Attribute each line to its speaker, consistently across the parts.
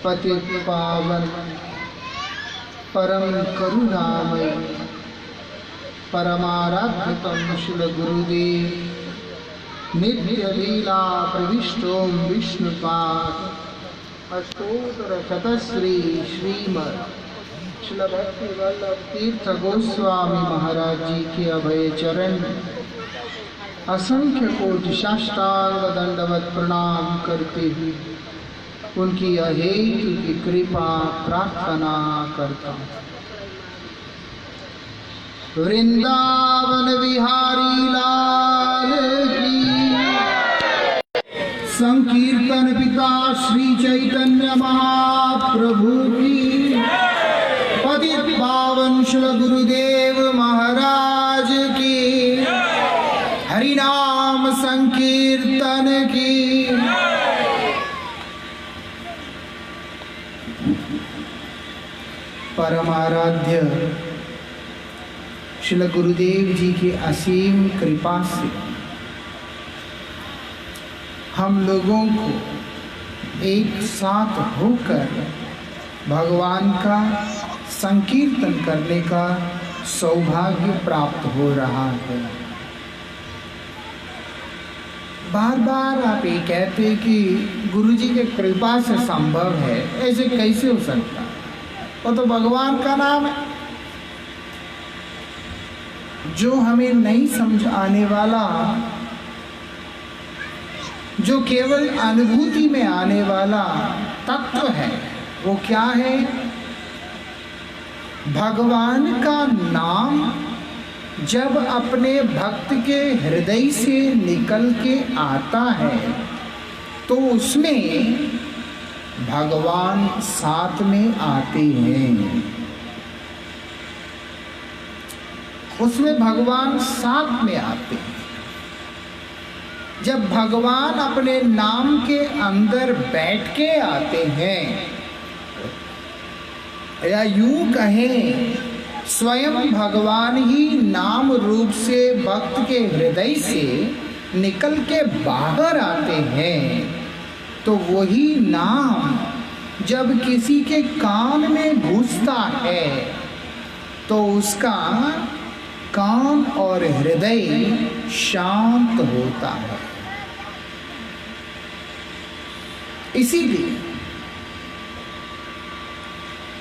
Speaker 1: पतित पावन परम करुणामय परमाराध्य तम गुरुदेव नित्य लीला प्रविष्टों विष्णुपाद अष्टोत्तर शतश्री श्रीमद श्रील भक्ति वल्लभ तीर्थ गोस्वामी महाराज जी के अभय चरण असंख्य कोटि साष्टांग दंडवत प्रणाम करते हुए उनकी अहेतु की कृपा प्रार्थना करता हूँ। वृंदावन विहारी लाल की, संकीर्तन पिता श्री चैतन्य महाप्रभु की, पतित पावन श्री गुरुदेव महाराज की, हरिनाम संकीर्तन की। परमाराध्य श्री गुरुदेव जी की असीम कृपा से हम लोगों को एक साथ होकर भगवान का संकीर्तन करने का सौभाग्य प्राप्त हो रहा है। बार बार आप ये कहते कि गुरु जी के कृपा से संभव है, ऐसे कैसे हो सकता? वो तो भगवान का नाम है। जो हमें नहीं समझ आने वाला, जो केवल अनुभूति में आने वाला तत्व है, वो क्या है? भगवान का नाम जब अपने भक्त के हृदय से निकल के आता है तो उसमें भगवान साथ में आते हैं। उसमें भगवान साथ में आते हैं। जब भगवान अपने नाम के अंदर बैठ के आते हैं, या यूं कहें स्वयं भगवान ही नाम रूप से भक्त के हृदय से निकल के बाहर आते हैं, तो वही नाम जब किसी के कान में घुसता है तो उसका कान और हृदय शांत होता है। इसीलिए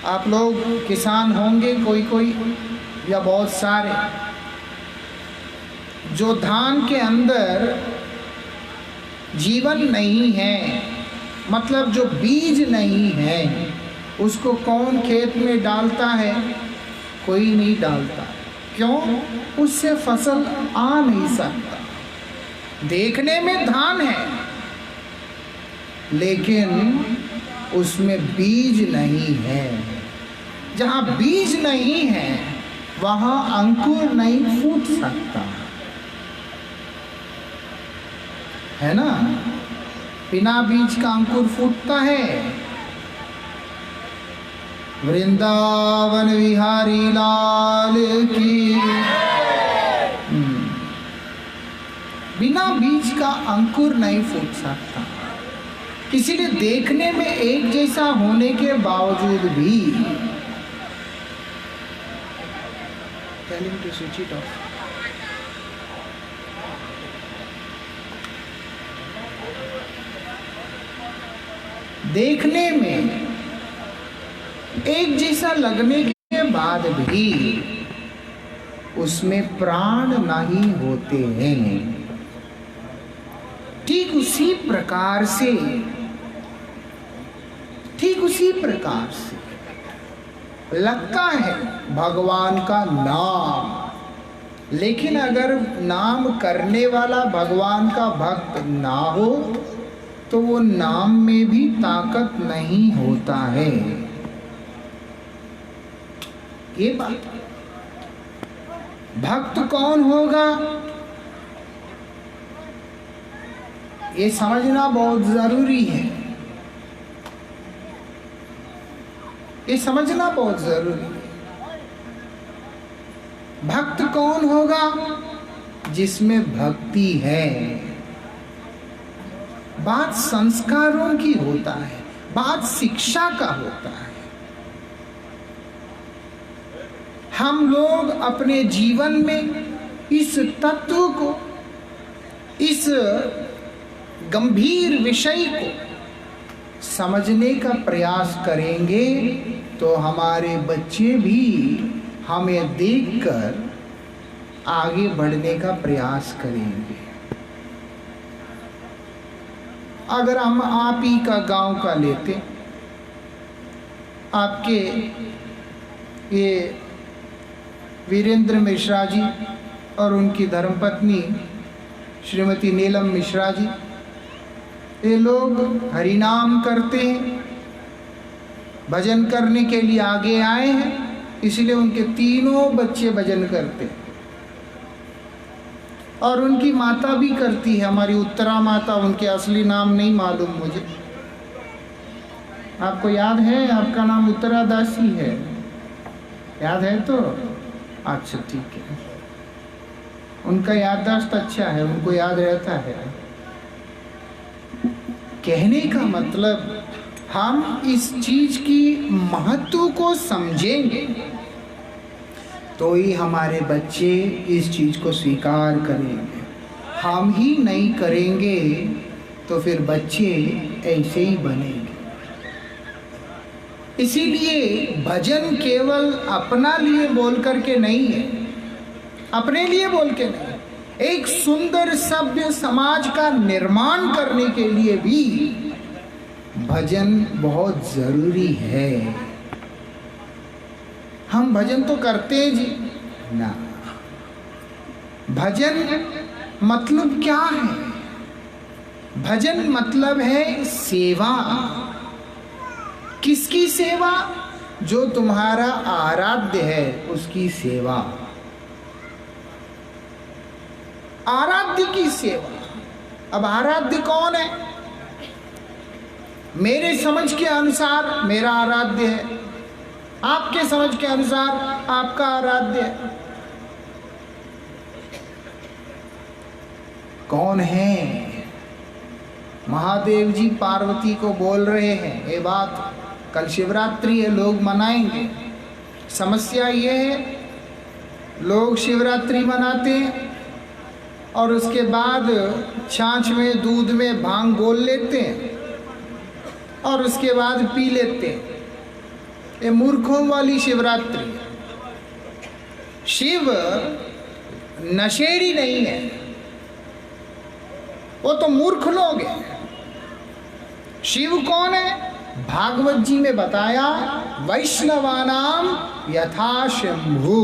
Speaker 1: आप लोग किसान होंगे कोई या बहुत सारे, जो धान के अंदर जीवन नहीं है, मतलब जो बीज नहीं है, उसको कौन खेत में डालता है? कोई नहीं डालता। क्यों? उससे फसल आ नहीं सकता। देखने में धान है लेकिन उसमें बीज नहीं है। जहाँ बीज नहीं है वहाँ अंकुर नहीं फूट सकता है ना। बिना बीज का अंकुर फूटता है। वृंदावन विहारी लाल की, बिना बीज का अंकुर नहीं फूट सकता। इसीलिए देखने में एक जैसा होने के बावजूद भी देखने में एक जैसा लगने के बाद भी उसमें प्राण नहीं होते हैं। ठीक उसी प्रकार से लगता है भगवान का नाम, लेकिन अगर नाम करने वाला भगवान का भक्त ना हो तो वो नाम में भी ताकत नहीं होता है। ये बात, भक्त कौन होगा ये समझना बहुत जरूरी है। ये समझना बहुत जरूरी है। भक्त कौन होगा? जिसमें भक्ति है। बात संस्कारों की होता है, बात शिक्षा का होता है। हम लोग अपने जीवन में इस तत्व को, इस गंभीर विषय को समझने का प्रयास करेंगे तो हमारे बच्चे भी हमें देखकर आगे बढ़ने का प्रयास करेंगे। अगर हम आप ही का गांव का लेते, आपके ये वीरेंद्र मिश्रा जी और उनकी धर्मपत्नी श्रीमती नीलम मिश्रा जी, ये लोग हरिनाम करते हैं, भजन करने के लिए आगे आए हैं, इसलिए उनके तीनों बच्चे भजन करते हैं। और उनकी माता भी करती है, हमारी उत्तरा माता, उनके असली नाम नहीं मालूम मुझे। आपको याद है? आपका नाम उत्तरा दासी है, याद है तो अच्छा ठीक है। उनका याददाश्त अच्छा है, उनको याद रहता है। कहने का मतलब हम इस चीज की महत्व को समझेंगे तो ही हमारे बच्चे इस चीज को स्वीकार करेंगे। हम ही नहीं करेंगे तो फिर बच्चे ऐसे ही बनेंगे। इसीलिए भजन केवल अपना लिए बोल करके नहीं है, अपने लिए बोल के नहीं, एक सुंदर सभ्य समाज का निर्माण करने के लिए भी भजन बहुत जरूरी है। हम भजन तो करते हैं जी ना, भजन मतलब क्या है? भजन मतलब है सेवा। किसकी सेवा? जो तुम्हारा आराध्य है उसकी सेवा, आराध्य की सेवा। अब आराध्य कौन है? मेरे समझ के अनुसार मेरा आराध्य है, आपके समझ के अनुसार आपका आराध्य है। कौन है? महादेव जी पार्वती को बोल रहे हैं ये बात, कल शिवरात्रि है, लोग मनाएंगे। समस्या ये है, लोग शिवरात्रि मनाते हैं और उसके बाद छाछ में दूध में भांग घोल लेते हैं और उसके बाद पी लेते हैं। ये मूर्खों वाली शिवरात्रि है। शिव नशेड़ी नहीं है, वो तो मूर्ख लोग हैं। शिव कौन है? भागवत जी में बताया, वैष्णवानाम यथा शंभु।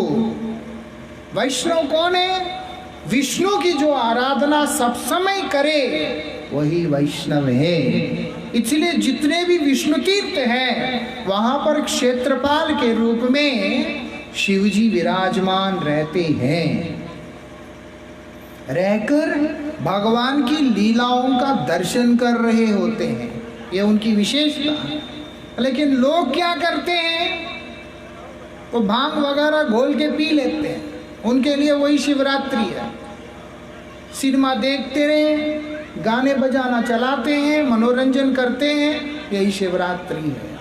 Speaker 1: वैष्णव कौन है? विष्णु की जो आराधना सब समय करे वही वैष्णव है। इसलिए जितने भी विष्णु तीर्थ हैं वहां पर क्षेत्रपाल के रूप में शिव जी विराजमान रहते हैं। रहकर भगवान की लीलाओं का दर्शन कर रहे होते हैं, ये उनकी विशेषता है। लेकिन लोग क्या करते हैं? वो भांग वगैरह घोल के पी लेते हैं, उनके लिए वही शिवरात्रि है। सिनेमा देखते रहे, गाने बजाना चलाते हैं, मनोरंजन करते हैं, यही शिवरात्रि है।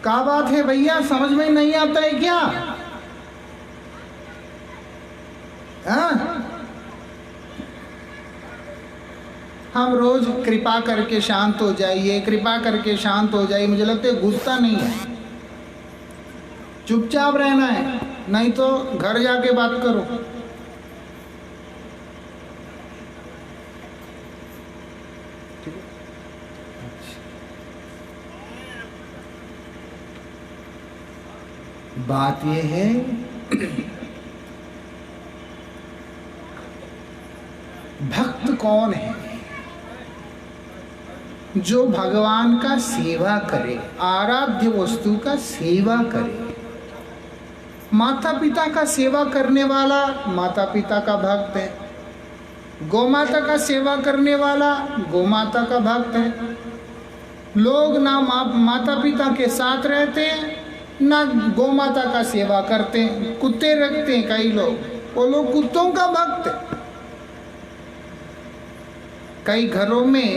Speaker 1: क्या बात है भैया, समझ में नहीं आता है क्या? हाँ? हम रोज कृपा करके शांत हो जाइए, कृपा करके शांत हो जाइए, मुझे लगता है गुस्सा नहीं है, चुपचाप रहना है, नहीं तो घर जाके बात करो। बात यह है भक्त कौन है? जो भगवान का सेवा करे, आराध्य वस्तु का सेवा करे। माता पिता का सेवा करने वाला माता पिता का भक्त है, गौमाता का सेवा करने वाला गौमाता का भक्त है। लोग ना माता पिता के साथ रहते हैं, ना गौमाता का सेवा करते हैं, कुत्ते रखते हैं कई लोग। वो लोग कुत्तों का भक्त है। कई घरों में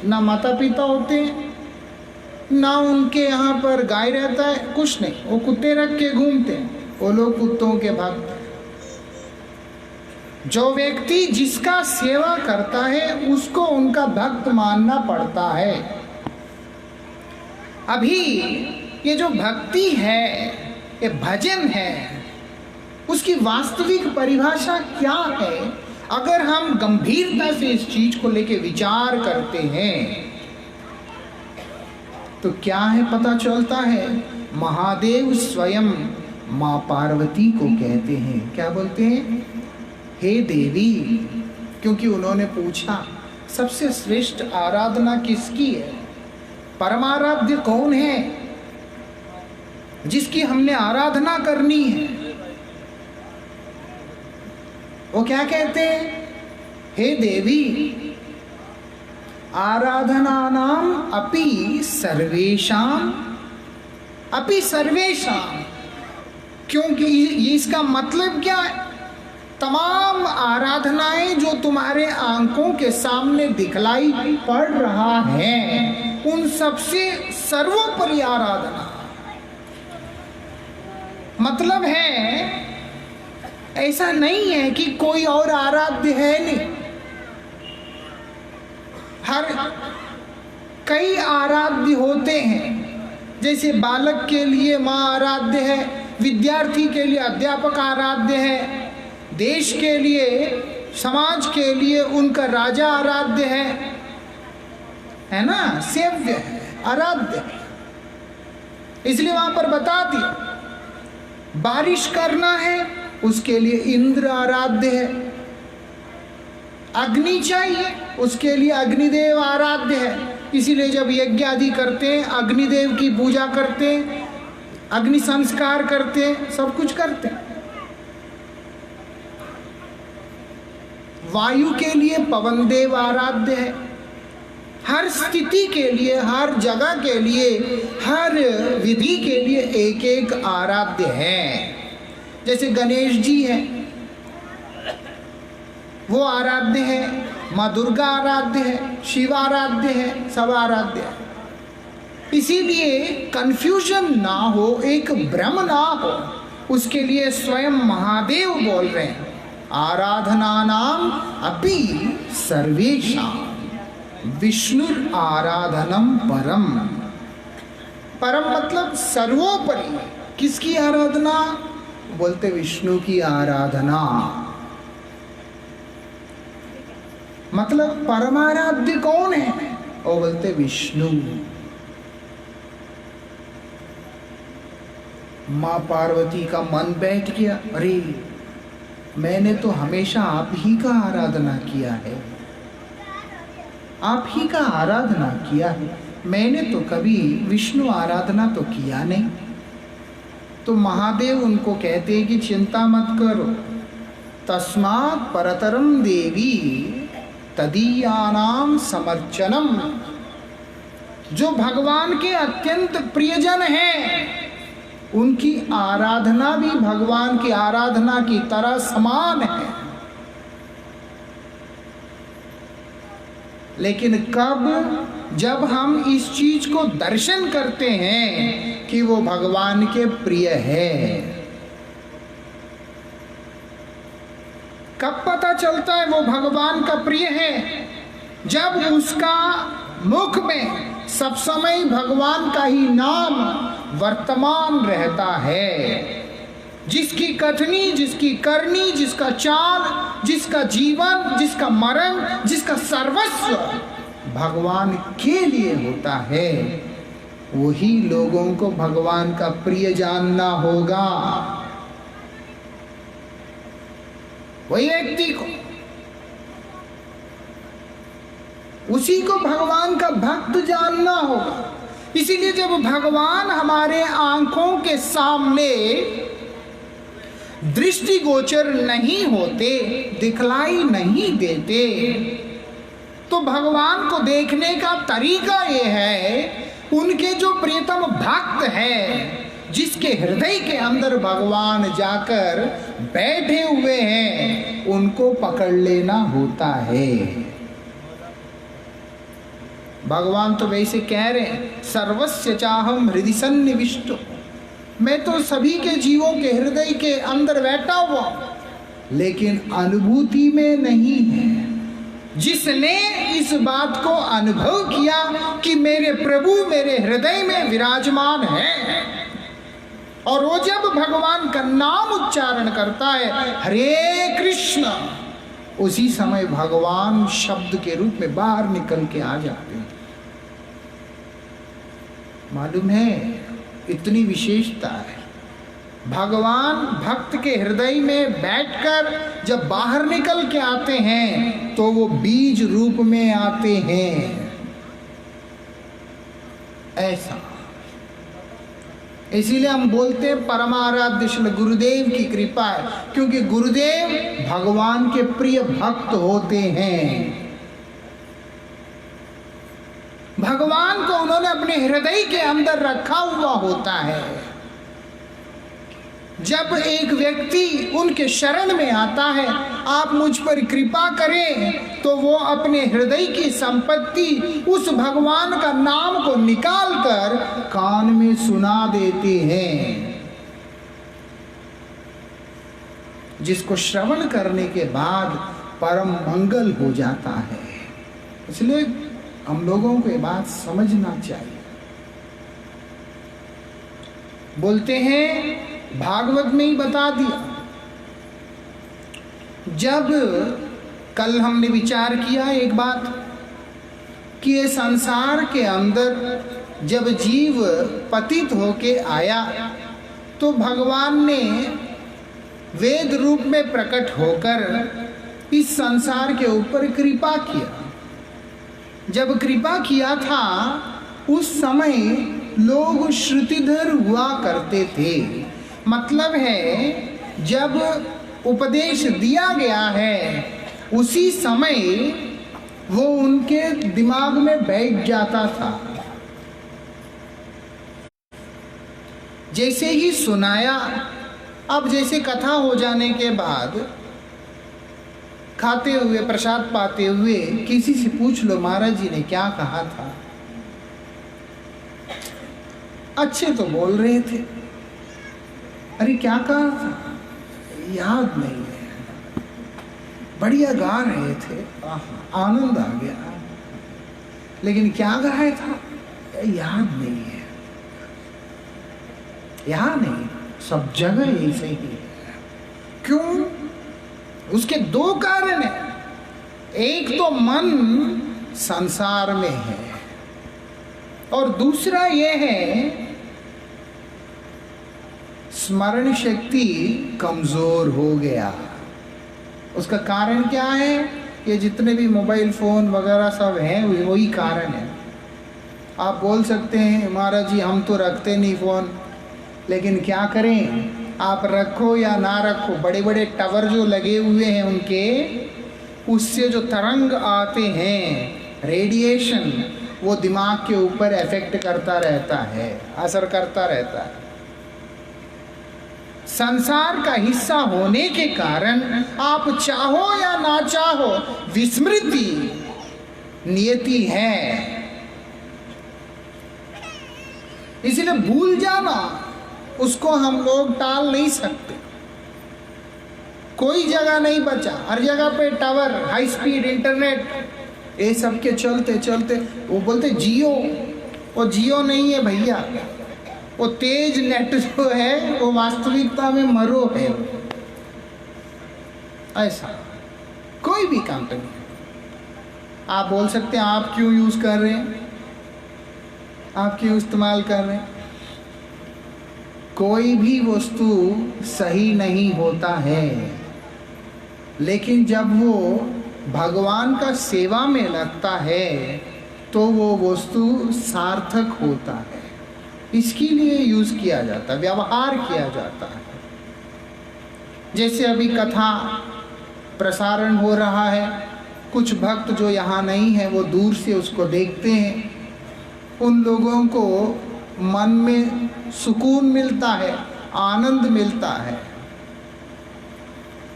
Speaker 1: ना माता पिता होते हैं, ना उनके यहाँ पर गाय रहता है, कुछ नहीं, वो कुत्ते रख के घूमते हैं, वो लोग कुत्तों के भक्त हैं। जो व्यक्ति जिसका सेवा करता है उसको उनका भक्त मानना पड़ता है। अभी ये जो भक्ति है, ये भजन है, उसकी वास्तविक परिभाषा क्या है? अगर हम गंभीरता से इस चीज को लेके विचार करते हैं तो क्या है पता चलता है, महादेव स्वयं मां पार्वती को कहते हैं, क्या बोलते हैं? हे देवी, क्योंकि उन्होंने पूछा सबसे श्रेष्ठ आराधना किसकी है, परमाराध्य कौन है जिसकी हमने आराधना करनी है। वो क्या कहते हैं? हे देवी, आराधनानाम अपि सर्वेशाम, अपि सर्वेशाम, क्योंकि इसका मतलब क्या है? तमाम आराधनाएं जो तुम्हारे आंखों के सामने दिखलाई पड़ रहा है, उन सबसे सर्वोपरि आराधना। मतलब है ऐसा नहीं है कि कोई और आराध्य है नहीं, हर कई आराध्य होते हैं। जैसे बालक के लिए माँ आराध्य है, विद्यार्थी के लिए अध्यापक आराध्य है, देश के लिए, समाज के लिए उनका राजा आराध्य है ना, सेव्य है, आराध्य है। इसलिए वहां पर बता दिया, बारिश करना है उसके लिए इंद्र आराध्य है, अग्नि चाहिए उसके लिए अग्निदेव आराध्य है। इसीलिए जब यज्ञ आदि करते हैं, अग्निदेव की पूजा करते हैं, अग्नि संस्कार करते हैं, सब कुछ करते हैं। वायु के लिए पवन देव आराध्य है। हर स्थिति के लिए, हर जगह के लिए, हर विधि के लिए एक एक आराध्य है। जैसे गणेश जी हैं, वो आराध्य है, माँ दुर्गा आराध्य है, शिव आराध्य है, सब आराध्य है। इसीलिए कंफ्यूजन ना हो, एक भ्रम ना हो, उसके लिए स्वयं महादेव बोल रहे हैं, आराधनानाम अपि सर्वेषां विष्णुर आराधनम परम। परम मतलब सर्वोपरि। किसकी आराधना? बोलते विष्णु की आराधना। मतलब परमाराध्य कौन है? वो बोलते विष्णु। माँ पार्वती का मन बैठ गया, अरे मैंने तो हमेशा आप ही का आराधना किया है, आप ही का आराधना किया है, मैंने तो कभी विष्णु आराधना तो किया नहीं। तो महादेव उनको कहते हैं कि चिंता मत करो, तस्मात् परतरम देवी तदीयानाम समर्चनम। जो भगवान के अत्यंत प्रियजन हैं, उनकी आराधना भी भगवान की आराधना की तरह समान है। लेकिन कब? जब हम इस चीज को दर्शन करते हैं कि वो भगवान के प्रिय है। कब पता चलता है वो भगवान का प्रिय है? जब उसका मुख में सब समय भगवान का ही नाम वर्तमान रहता है। जिसकी कथनी, जिसकी करनी, जिसका चाल, जिसका जीवन, जिसका मरण, जिसका सर्वस्व भगवान के लिए होता है, वही लोगों को भगवान का प्रिय जानना होगा। वही व्यक्ति को, उसी को भगवान का भक्त जानना होगा। इसीलिए जब भगवान हमारे आंखों के सामने दृष्टिगोचर नहीं होते, दिखलाई नहीं देते, तो भगवान को देखने का तरीका ये है, उनके जो प्रियतम भक्त है, जिसके हृदय के अंदर भगवान जाकर बैठे हुए हैं उनको पकड़ लेना होता है। भगवान तो वैसे कह रहे हैं, सर्वस्य चाहम हृदि सन्निविष्टो, मैं तो सभी के जीवों के हृदय के अंदर बैठा हुआ, लेकिन अनुभूति में नहीं है। जिसने इस बात को अनुभव किया कि मेरे प्रभु मेरे हृदय में विराजमान है, और वो जब भगवान का नाम उच्चारण करता है, हरे कृष्ण, उसी समय भगवान शब्द के रूप में बाहर निकल के आ जाते हैं। मालूम है, इतनी विशेषता है। भगवान भक्त के हृदय में बैठकर जब बाहर निकल के आते हैं तो वो बीज रूप में आते हैं। ऐसा इसीलिए हम बोलते हैं परमाराध्य श्री गुरुदेव की कृपा है, क्योंकि गुरुदेव भगवान के प्रिय भक्त होते हैं। भगवान को उन्होंने अपने हृदय के अंदर रखा हुआ होता है। जब एक व्यक्ति उनके शरण में आता है, आप मुझ पर कृपा करें, तो वो अपने हृदय की संपत्ति उस भगवान का नाम को निकालकर कान में सुना देते हैं, जिसको श्रवण करने के बाद परम मंगल हो जाता है। इसलिए हम लोगों को ये बात समझना चाहिए। बोलते हैं, भागवत में ही बता दिया। जब कल हमने विचार किया एक बात कि ये संसार के अंदर जब जीव पतित होके आया तो भगवान ने वेद रूप में प्रकट होकर इस संसार के ऊपर कृपा किया। जब कृपा किया था उस समय लोग श्रुतिधर हुआ करते थे। मतलब है जब उपदेश दिया गया है उसी समय वो उनके दिमाग में बैठ जाता था। जैसे ही सुनाया, अब जैसे कथा हो जाने के बाद खाते हुए प्रसाद पाते हुए किसी से पूछ लो महाराज जी ने क्या कहा था, अच्छे तो बोल रहे थे, अरे क्या कहा था याद नहीं है, बढ़िया गा रहे थे, आनंद आ गया, लेकिन क्या गाया था याद नहीं है। याद नहीं, सब जगह ऐसे ही है। क्यों? उसके दो कारण है। एक तो मन संसार में है और दूसरा ये है स्मरण शक्ति कमजोर हो गया। उसका कारण क्या है? ये जितने भी मोबाइल फोन वगैरह सब हैं वही कारण है। आप बोल सकते हैं महाराज जी हम तो रखते नहीं फोन, लेकिन क्या करें, आप रखो या ना रखो, बड़े बड़े टावर जो लगे हुए हैं उनके, उससे जो तरंग आते हैं रेडिएशन, वो दिमाग के ऊपर इफेक्ट करता रहता है, असर करता रहता है। संसार का हिस्सा होने के कारण आप चाहो या ना चाहो विस्मृति नियति है। इसलिए भूल जाना उसको हम लोग टाल नहीं सकते। कोई जगह नहीं बचा, हर जगह पे टावर, हाई स्पीड इंटरनेट, ये सब के चलते चलते वो बोलते जियो, वो जियो नहीं है भैया, वो तेज नेट जो है वो वास्तविकता में मरो है। ऐसा कोई भी कंपनी, आप बोल सकते हैं आप क्यों यूज कर रहे हैं, आप क्यों इस्तेमाल कर रहे हैं। कोई भी वस्तु सही नहीं होता है, लेकिन जब वो भगवान का सेवा में लगता है तो वो वस्तु सार्थक होता है। इसके लिए यूज किया जाता है, व्यवहार किया जाता है। जैसे अभी कथा प्रसारण हो रहा है, कुछ भक्त जो यहाँ नहीं है वो दूर से उसको देखते हैं, उन लोगों को मन में सुकून मिलता है, आनंद मिलता है।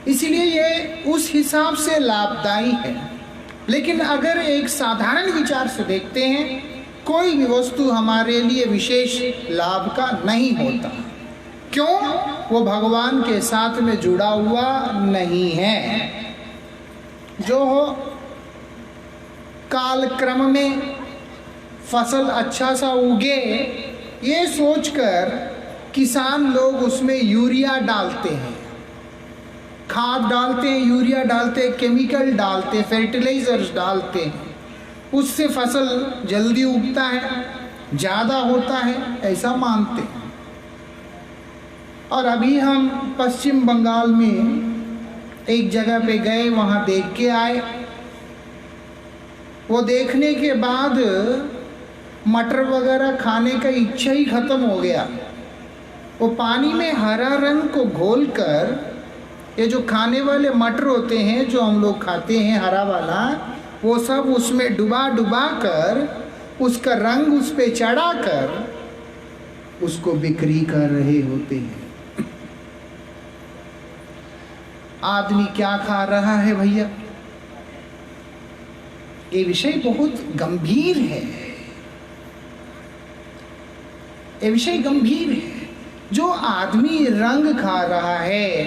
Speaker 1: इसलिए ये उस हिसाब से लाभदायी है। लेकिन अगर एक साधारण विचार से देखते हैं, कोई भी वस्तु हमारे लिए विशेष लाभ का नहीं होता। क्यों? वो भगवान के साथ में जुड़ा हुआ नहीं है। जो हो कालक्रम में फसल अच्छा सा उगे, ये सोचकर किसान लोग उसमें यूरिया डालते हैं, खाद डालते हैं, यूरिया डालते हैं, केमिकल डालते हैं, फर्टिलाइजर्स डालते हैं। उससे फसल जल्दी उगता है, ज़्यादा होता है, ऐसा मानते हैं। और अभी हम पश्चिम बंगाल में एक जगह पे गए, वहाँ देख के आए। वो देखने के बाद मटर वगैरह खाने का इच्छा ही खत्म हो गया। वो पानी में हरा रंग को घोलकर, ये जो खाने वाले मटर होते हैं जो हम लोग खाते हैं हरा वाला, वो सब उसमें डुबा डुबा कर उसका रंग उस पे चढ़ा कर उसको बिक्री कर रहे होते हैं। आदमी क्या खा रहा है भैया? ये विषय बहुत गंभीर है। ये विषय गंभीर है। जो आदमी रंग खा रहा है,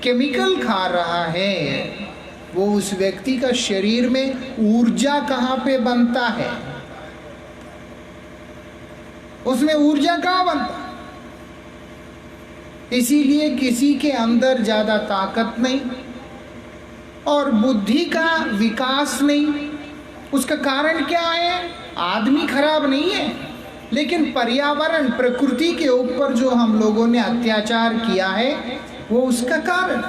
Speaker 1: केमिकल खा रहा है, वो उस व्यक्ति का शरीर में ऊर्जा कहाँ पे बनता है? उसमें ऊर्जा कहाँ बनता है? इसीलिए किसी के अंदर ज्यादा ताकत नहीं और बुद्धि का विकास नहीं। उसका कारण क्या है? आदमी खराब नहीं है, लेकिन पर्यावरण, प्रकृति के ऊपर जो हम लोगों ने अत्याचार किया है, वो उसका कारण।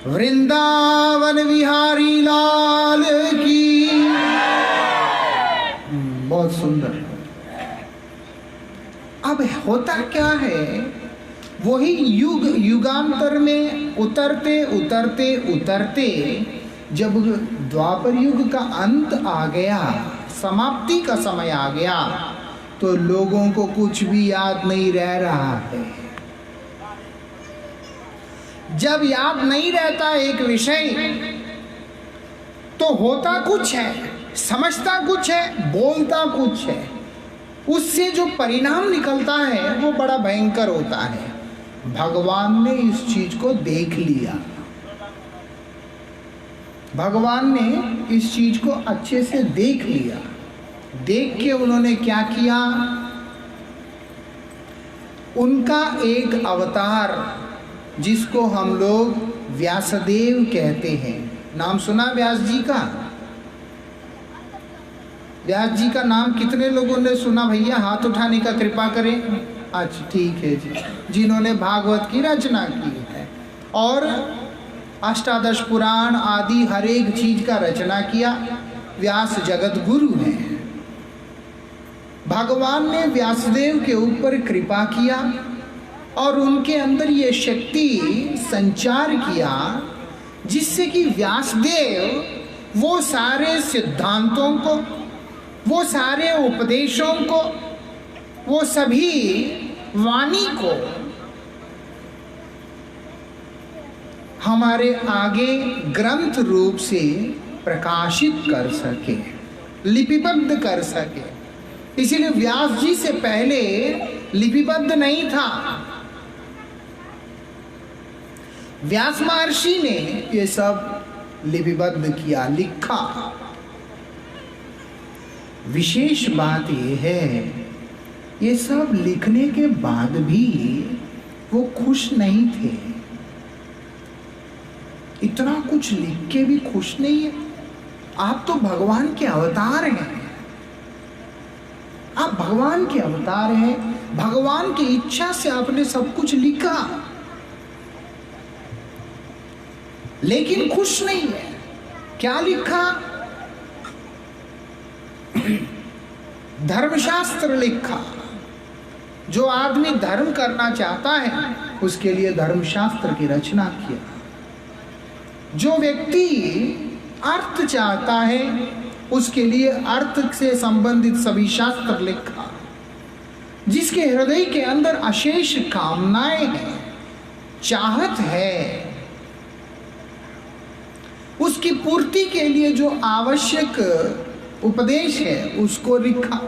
Speaker 1: वृंदावन विहारी लाल की। बहुत सुंदर। अब होता क्या है, वही युग युगांतर में उतरते उतरते उतरते जब द्वापर युग का अंत आ गया, समाप्ति का समय आ गया, तो लोगों को कुछ भी याद नहीं रह रहा है। जब याद नहीं रहता एक विषय, तो होता कुछ है, समझता कुछ है, बोलता कुछ है। उससे जो परिणाम निकलता है वो बड़ा भयंकर होता है। भगवान ने इस चीज को देख लिया। भगवान ने इस चीज को अच्छे से देख लिया। देख के उन्होंने क्या किया? उनका एक अवतार, जिसको हम लोग व्यासदेव कहते हैं, नाम सुना व्यास जी का? व्यास जी का नाम कितने लोगों ने सुना भैया? हाथ उठाने का कृपा करें। अच्छा ठीक है जी। जिन्होंने भागवत की रचना की है और अष्टादश पुराण आदि हर एक चीज का रचना किया, व्यास जगत गुरु हैं। भगवान ने व्यासदेव के ऊपर कृपा किया और उनके अंदर ये शक्ति संचार किया, जिससे कि व्यासदेव वो सारे सिद्धांतों को, वो सारे उपदेशों को, वो सभी वाणी को हमारे आगे ग्रंथ रूप से प्रकाशित कर सके, लिपिबद्ध कर सके। इसीलिए व्यास जी से पहले लिपिबद्ध नहीं था। व्यास महर्षि ने ये सब लिपिबद्ध किया, लिखा। विशेष बात यह है, ये सब लिखने के बाद भी वो खुश नहीं थे। इतना कुछ लिख के भी खुश नहीं है। आप तो भगवान के अवतार हैं। आप भगवान के अवतार हैं। भगवान की इच्छा से आपने सब कुछ लिखा, लेकिन खुश नहीं है। क्या लिखा? धर्मशास्त्र लिखा। जो आदमी धर्म करना चाहता है, उसके लिए धर्मशास्त्र की रचना किया। जो व्यक्ति अर्थ चाहता है, उसके लिए अर्थ से संबंधित सभी शास्त्र लिखा। जिसके हृदय के अंदर अशेष कामनाएं हैं, चाहत है, उसकी पूर्ति के लिए जो आवश्यक उपदेश है उसको लिखा,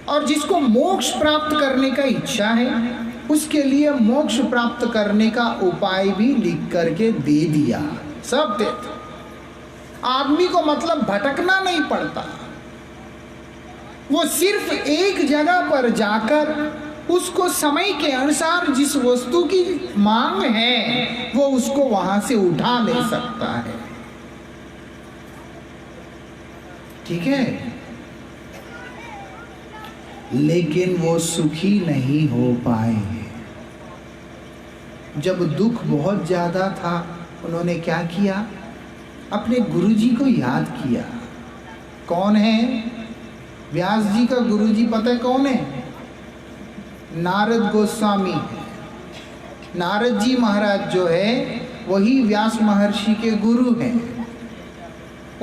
Speaker 1: और जिसको मोक्ष प्राप्त करने का इच्छा है उसके लिए मोक्ष प्राप्त करने का उपाय भी लिख करके दे दिया। सब देते, आदमी को मतलब भटकना नहीं पड़ता, वो सिर्फ एक जगह पर जाकर उसको समय के अनुसार जिस वस्तु की मांग है वो उसको वहां से उठा ले सकता है। ठीक है, लेकिन वो सुखी नहीं हो पाए। जब दुख बहुत ज्यादा था, उन्होंने क्या किया? अपने गुरुजी को याद किया। कौन है? व्यास जी का गुरुजी पता है कौन है? नारद गोस्वामी है। नारद जी महाराज जो है वही व्यास महर्षि के गुरु हैं।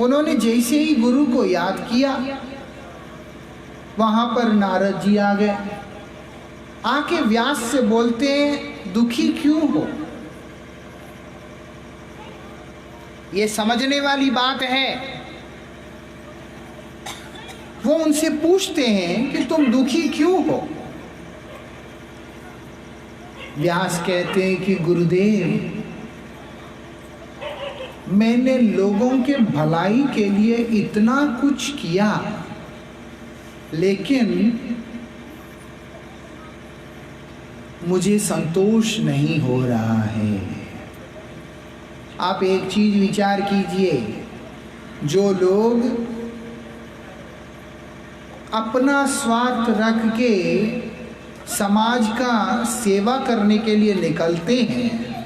Speaker 1: उन्होंने जैसे ही गुरु को याद किया, वहां पर नारद जी आ गए। आके व्यास से बोलते हैं, दुखी क्यों हो? ये समझने वाली बात है। वो उनसे पूछते हैं कि तुम दुखी क्यों हो? व्यास कहते हैं कि गुरुदेव, मैंने लोगों के भलाई के लिए इतना कुछ किया, लेकिन मुझे संतोष नहीं हो रहा है। आप एक चीज विचार कीजिए, जो लोग अपना स्वार्थ रख के समाज का सेवा करने के लिए निकलते हैं,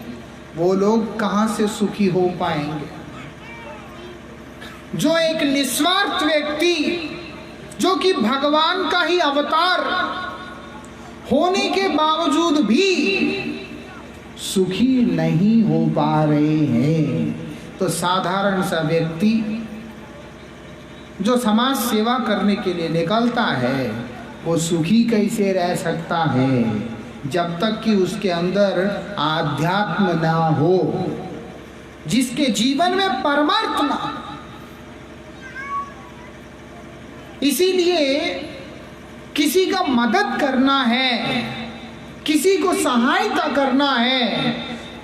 Speaker 1: वो लोग कहाँ से सुखी हो पाएंगे? जो एक निस्वार्थ व्यक्ति, जो कि भगवान का ही अवतार होने के बावजूद भी सुखी नहीं हो पा रहे हैं, तो साधारण सा व्यक्ति जो समाज सेवा करने के लिए निकलता है वो सुखी कैसे रह सकता है, जब तक कि उसके अंदर आध्यात्म ना हो, जिसके जीवन में परमार्थ ना। इसीलिए किसी का मदद करना है, किसी को सहायता करना है,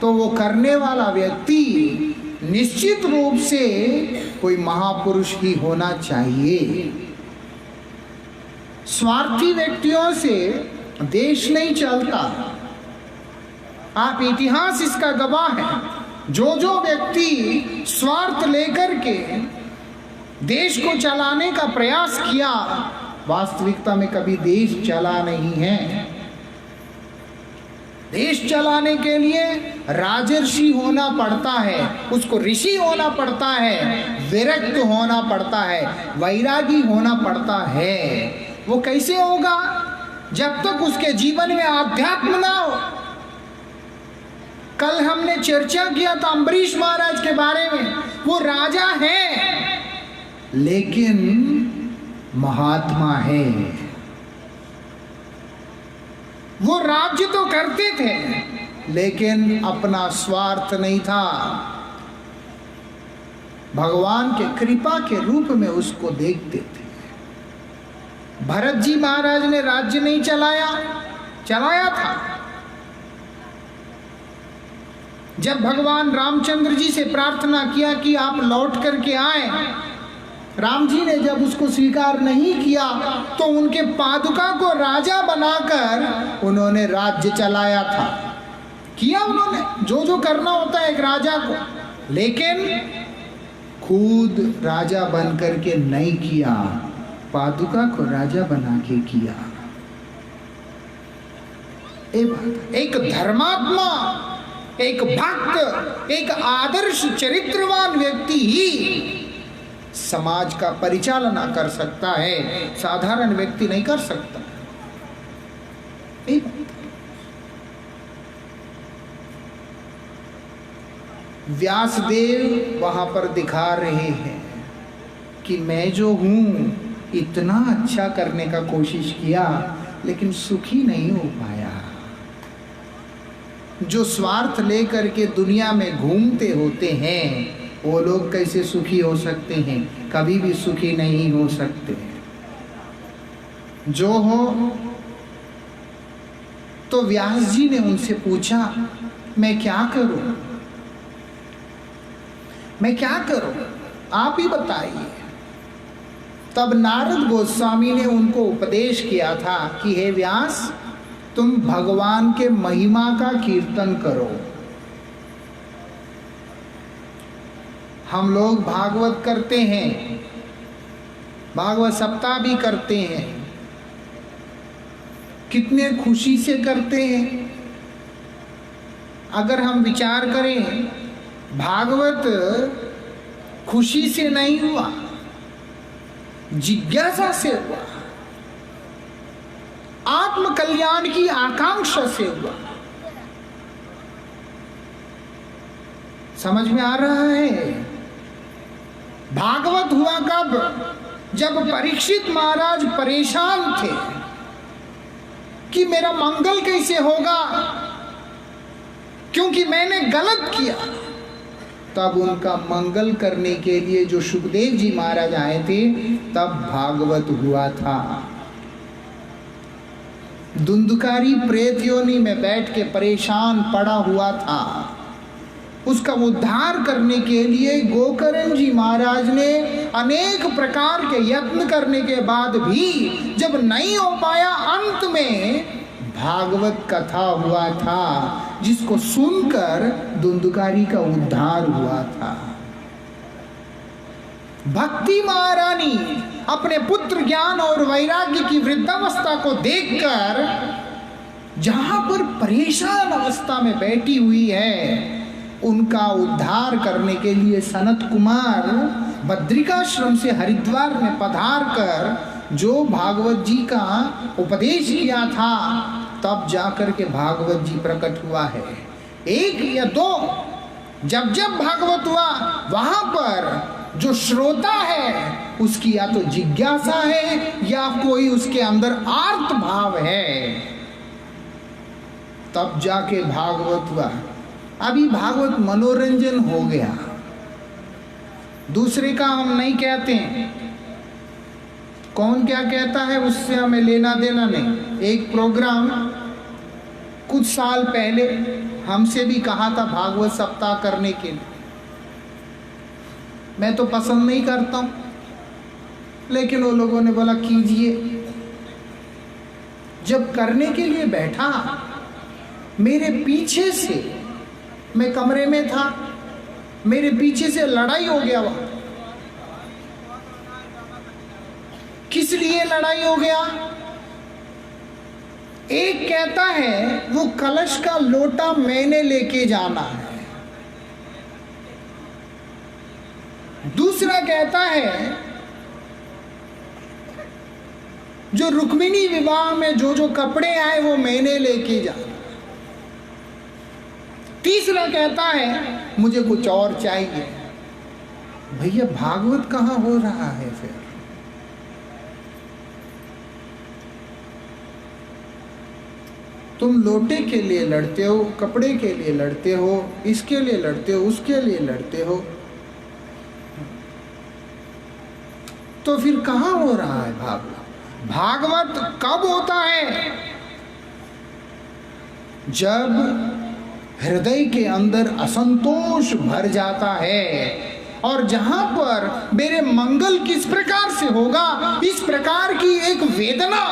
Speaker 1: तो वो करने वाला व्यक्ति निश्चित रूप से कोई महापुरुष ही होना चाहिए। स्वार्थी व्यक्तियों से देश नहीं चलता। आप इतिहास इसका गवाह है। जो व्यक्ति स्वार्थ लेकर के देश को चलाने का प्रयास किया, वास्तविकता में कभी देश चला नहीं है। देश चलाने के लिए राजर्षि होना पड़ता है, उसको ऋषि होना पड़ता है, विरक्त होना पड़ता है, वैरागी होना पड़ता है। वो कैसे होगा? जब तक उसके जीवन में आध्यात्म ना हो। कल हमने चर्चा किया था अम्बरीश महाराज के बारे में। वो राजा है लेकिन महात्मा है। वो राज्य तो करते थे लेकिन अपना स्वार्थ नहीं था, भगवान के कृपा के रूप में उसको देखते थे। भरत जी महाराज ने राज्य नहीं चलाया था। जब भगवान रामचंद्र जी से प्रार्थना किया कि आप लौट करके आए, राम जी ने जब उसको स्वीकार नहीं किया तो उनके पादुका को राजा बनाकर उन्होंने राज्य चलाया था। किया उन्होंने जो करना होता है एक राजा को, लेकिन खुद राजा बन करके नहीं किया, पादुका को राजा बना के किया। एक धर्मात्मा, एक भक्त, एक आदर्श चरित्रवान व्यक्ति ही समाज का परिचालना कर सकता है, साधारण व्यक्ति नहीं कर सकता। व्यासदेव वहां पर दिखा रहे हैं कि मैं जो हूं इतना अच्छा करने का कोशिश किया लेकिन सुखी नहीं हो पाया। जो स्वार्थ लेकर के दुनिया में घूमते होते हैं, वो लोग कैसे सुखी हो सकते हैं? कभी भी सुखी नहीं हो सकते। जो हो तो व्यास जी ने उनसे पूछा, मैं क्या करूं, मैं क्या करूं, आप ही बताइए। तब नारद गोस्वामी ने उनको उपदेश किया था कि हे व्यास, तुम भगवान के महिमा का कीर्तन करो। हम लोग भागवत करते हैं, भागवत सप्ताह भी करते हैं, कितने खुशी से करते हैं। अगर हम विचार करें, भागवत खुशी से नहीं हुआ, जिज्ञासा से हुआ, आत्म कल्याण की आकांक्षा से हुआ। समझ में आ रहा है? भागवत हुआ कब? जब परीक्षित महाराज परेशान थे कि मेरा मंगल कैसे होगा, क्योंकि मैंने गलत किया। तब उनका मंगल करने के लिए जो सुखदेव जी महाराज आए थे, तब भागवत हुआ था। धुंधकारी प्रेत योनि में बैठ के परेशान पड़ा हुआ था, उसका उद्धार करने के लिए गोकर्ण जी महाराज ने अनेक प्रकार के यत्न करने के बाद भी जब नहीं हो पाया, अंत में भागवत कथा हुआ था, जिसको सुनकर धुंधकारी का उद्धार हुआ था। भक्ति महारानी अपने पुत्र ज्ञान और वैराग्य की वृद्धावस्था को देखकर जहां पर परेशान अवस्था में बैठी हुई है, उनका उद्धार करने के लिए सनत कुमार बद्रिकाश्रम से हरिद्वार में पधार कर जो भागवत जी का उपदेश किया था, तब जाकर के भागवत जी प्रकट हुआ है। एक या दो, जब जब भागवत हुआ, वहां पर जो श्रोता है उसकी या तो जिज्ञासा है या कोई उसके अंदर आर्त भाव है, तब जाके भागवत हुआ। अभी भागवत मनोरंजन हो गया, दूसरे का हम नहीं कहते हैं, कौन क्या कहता है उससे हमें लेना देना नहीं। एक प्रोग्राम कुछ साल पहले हमसे भी कहा था भागवत सप्ताह करने के लिए, मैं तो पसंद नहीं करता हूं, लेकिन वो लोगों ने बोला कीजिए। जब करने के लिए बैठा, मेरे पीछे से, मैं कमरे में था, मेरे पीछे से लड़ाई हो गया। वहां किस लिए लड़ाई हो गया? एक कहता है वो कलश का लोटा मैंने लेके जाना है, दूसरा कहता है जो रुक्मिणी विवाह में जो जो कपड़े आए वो मैंने लेके जाना, तीसरा कहता है मुझे कुछ और चाहिए। भैया भागवत कहां हो रहा है? फिर तुम लोटे के लिए लड़ते हो, कपड़े के लिए लड़ते हो, इसके लिए लड़ते हो, उसके लिए लड़ते हो, तो फिर कहां हो रहा है भागवत? भागवत कब होता है? जब हृदय के अंदर असंतोष भर जाता है, और जहां पर मेरे मंगल किस प्रकार से होगा, इस प्रकार की एक वेदना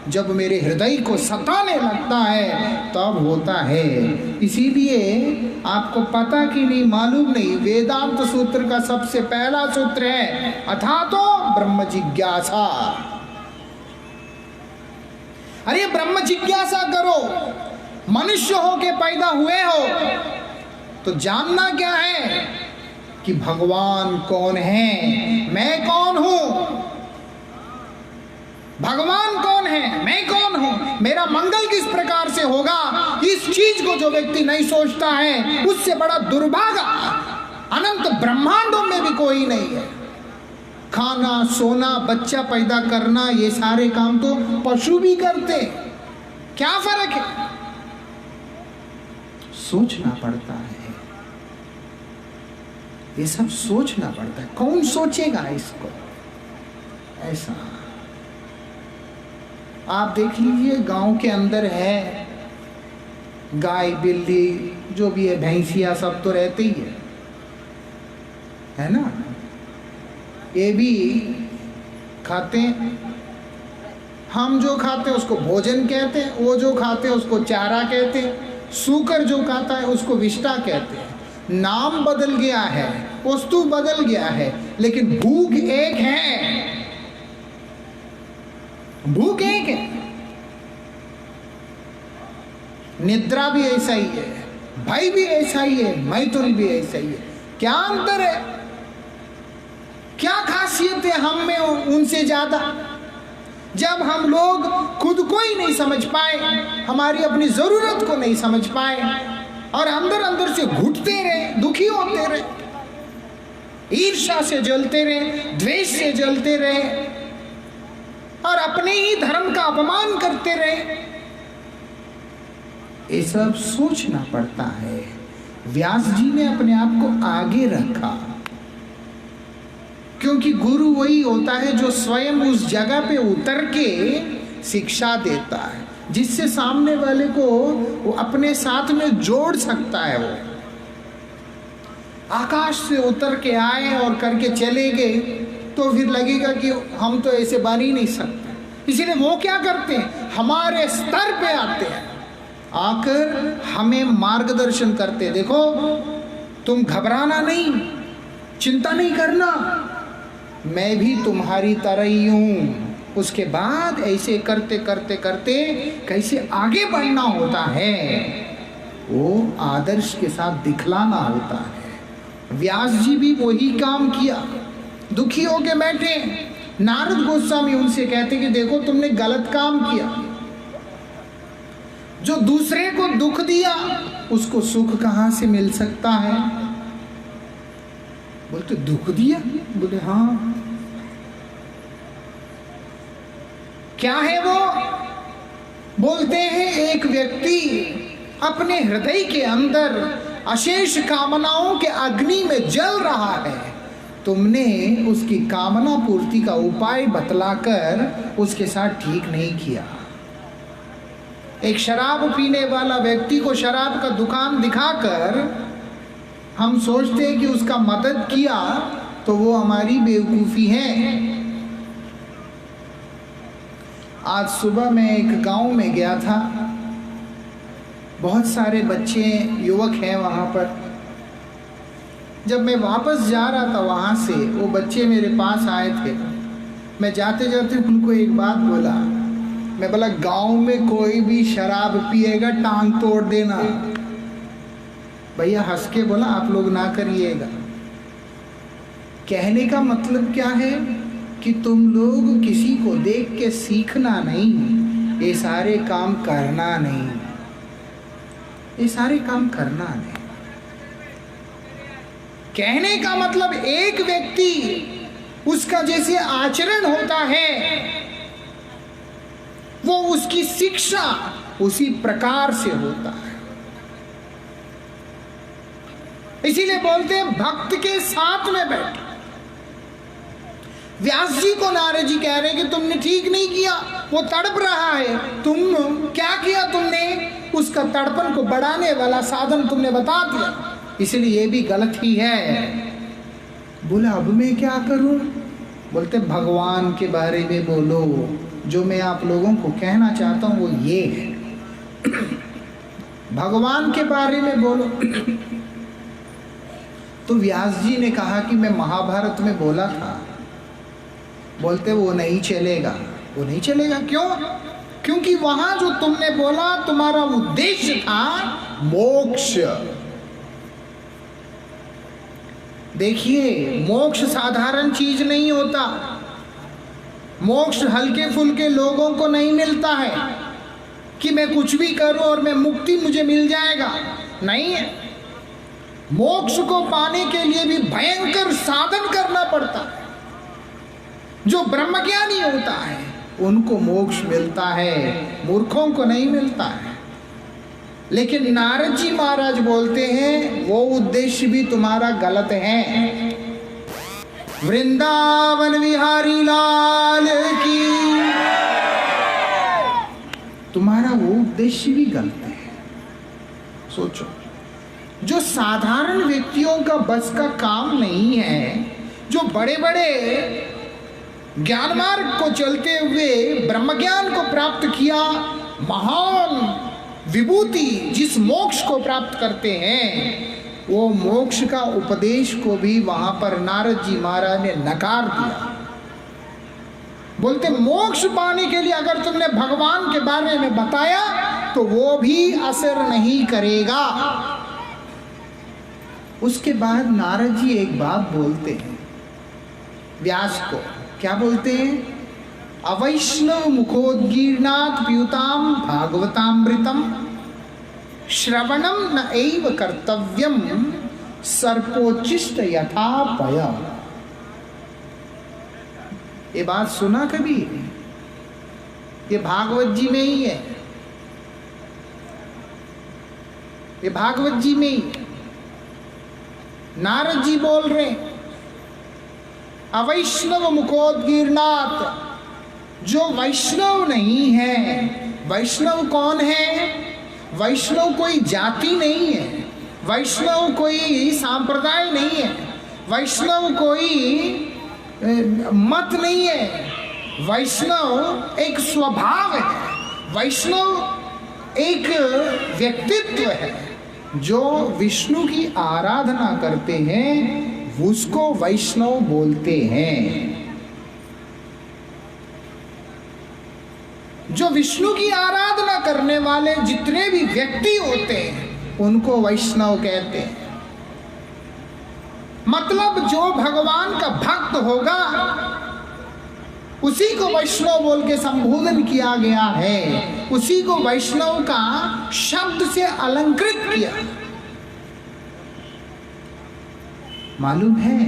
Speaker 1: जब मेरे हृदय को सताने लगता है, तब होता है। इसीलिए आपको पता कि नहीं मालूम नहीं, वेदांत सूत्र का सबसे पहला सूत्र है अथातो ब्रह्म जिज्ञासा। अरे ब्रह्म जिज्ञासा करो, मनुष्य हो के पैदा हुए हो तो जानना क्या है कि भगवान कौन है, मैं कौन हूं, भगवान कौन है, मैं कौन हूं, मेरा मंगल किस प्रकार से होगा। इस चीज को जो व्यक्ति नहीं सोचता है, उससे बड़ा दुर्भागा अनंत ब्रह्मांडों में भी कोई नहीं है। खाना, सोना, बच्चा पैदा करना, ये सारे काम तो पशु भी करते, क्या फर्क है? सोचना पड़ता है, ये सब सोचना पड़ता है। कौन सोचेगा इसको? ऐसा आप देख लीजिए, गांव के अंदर है गाय बिल्ली जो भी है, भैंसिया, सब तो रहते ही है ना। ये भी खाते हैं। हम जो खाते हैं उसको भोजन कहते हैं, वो जो खाते हैं उसको चारा कहते हैं, सूकर जो खाता है उसको विष्टा कहते हैं। नाम बदल गया है, वस्तु बदल गया है, लेकिन भूख एक है। भूख एक है। निद्रा भी ऐसा ही है, भय भी ऐसा ही है, मैथुन भी ऐसा ही है। क्या अंतर है? क्या खासियत है हम में उनसे ज्यादा? जब हम लोग खुद को ही नहीं समझ पाए, हमारी अपनी जरूरत को नहीं समझ पाए, और अंदर अंदर से घुटते रहे, दुखी होते रहे, ईर्ष्या से जलते रहे, द्वेष से जलते रहे, और अपने ही धर्म का अपमान करते रहे, ये सब सोचना पड़ता है। व्यास जी ने अपने आप को आगे रखा, क्योंकि गुरु वही होता है जो स्वयं उस जगह पे उतर के शिक्षा देता है, जिससे सामने वाले को वो अपने साथ में जोड़ सकता है। वो आकाश से उतर के आए और करके चले गए तो फिर लगेगा कि हम तो ऐसे बन ही नहीं सकते। इसीलिए वो क्या करते हैं, हमारे स्तर पे आते हैं, आकर हमें मार्गदर्शन करते। देखो, तुम घबराना नहीं, चिंता नहीं करना, मैं भी तुम्हारी तरह ही हूं। उसके बाद ऐसे करते करते करते कैसे आगे बढ़ना होता है, वो आदर्श के साथ दिखलाना होता है। व्यास जी भी वही काम किया, दुखी होके बैठे। नारद गोस्वामी उनसे कहते कि देखो तुमने गलत काम किया, जो दूसरे को दुख दिया उसको सुख कहां से मिल सकता है? बोलते दुख दिया? बोले हाँ। क्या है वो? बोलते हैं एक व्यक्ति अपने हृदय के अंदर अशेष कामनाओं के अग्नि में जल रहा है, तुमने उसकी कामना पूर्ति का उपाय बतलाकर उसके साथ ठीक नहीं किया। एक शराब पीने वाला व्यक्ति को शराब का दुकान दिखाकर हम सोचते हैं कि उसका मदद किया, तो वो हमारी बेवकूफ़ी है। आज सुबह मैं एक गांव में गया था, बहुत सारे बच्चे युवक हैं वहाँ पर। जब मैं वापस जा रहा था वहाँ से, वो बच्चे मेरे पास आए थे। मैं जाते जाते उनको एक बात बोला, मैं बोला गांव में कोई भी शराब पिएगा टांग तोड़ देना। भैया हंस के बोला आप लोग ना करिएगा। कहने का मतलब क्या है कि तुम लोग किसी को देख के सीखना नहीं, ये सारे काम करना नहीं, ये सारे काम करना नहीं। कहने का मतलब एक व्यक्ति उसका जैसे आचरण होता है, वो उसकी शिक्षा उसी प्रकार से होता है। इसीलिए बोलते हैं भक्त के साथ में बैठ। व्यास जी को नारद जी कह रहे हैं कि तुमने ठीक नहीं किया, वो तड़प रहा है, तुम क्या किया? तुमने उसका तड़पन को बढ़ाने वाला साधन तुमने बता दिया, इसलिए ये भी गलत ही है। बोला अब मैं क्या करूं? बोलते भगवान के बारे में बोलो। जो मैं आप लोगों को कहना चाहता हूं वो ये है, भगवान के बारे में बोलो। तो व्यास जी ने कहा कि मैं महाभारत में बोला था। बोलते वो नहीं चलेगा, वो नहीं चलेगा। क्यों? क्योंकि वहां जो तुमने बोला तुम्हारा उद्देश्य था मोक्ष। देखिए मोक्ष साधारण चीज नहीं होता, मोक्ष हल्के फुल्के लोगों को नहीं मिलता है कि मैं कुछ भी करूं और मैं मुक्ति मुझे मिल जाएगा, नहीं है। मोक्ष को पाने के लिए भी भयंकर साधन करना पड़ता है। जो ब्रह्मज्ञानी होता है उनको मोक्ष मिलता है, मूर्खों को नहीं मिलता है। लेकिन नारद जी महाराज बोलते हैं वो उद्देश्य भी तुम्हारा गलत है। वृंदावन विहारी लाल की, तुम्हारा वो उद्देश्य भी गलत है। सोचो, जो साधारण व्यक्तियों का बस का काम नहीं है, जो बड़े बड़े ज्ञान मार्ग को चलते हुए ब्रह्म ज्ञान को प्राप्त किया, महान विभूति जिस मोक्ष को प्राप्त करते हैं, वो मोक्ष का उपदेश को भी वहां पर नारद जी महाराज ने नकार दिया। बोलते मोक्ष पाने के लिए अगर तुमने भगवान के बारे में बताया तो वो भी असर नहीं करेगा। उसके बाद नारद जी एक बात बोलते हैं व्यास को, क्या बोलते हैं? अवैष्णव मुखोद्गीर्णात् पीयूताम भागवतामृतम श्रवणम न एव कर्तव्यम सर्पोच्चिष्ट यथा पय। ये बात सुना कभी? ये भागवत जी में ही है, ये भागवत जी में ही नारद जी बोल रहे, अवैष्णव मुखोद्गीर्णात्, जो वैष्णव नहीं है। वैष्णव कौन है? वैष्णव कोई जाति नहीं है, वैष्णव कोई सांप्रदाय नहीं है, वैष्णव कोई मत नहीं है, वैष्णव एक स्वभाव है, वैष्णव एक व्यक्तित्व है। जो विष्णु की आराधना करते हैं उसको वैष्णव बोलते हैं। जो विष्णु की आराधना करने वाले जितने भी व्यक्ति होते हैं उनको वैष्णव कहते हैं। मतलब जो भगवान का भक्त होगा उसी को वैष्णव बोल के संबोधन किया गया है, उसी को वैष्णव का शब्द से अलंकृत किया। मालूम है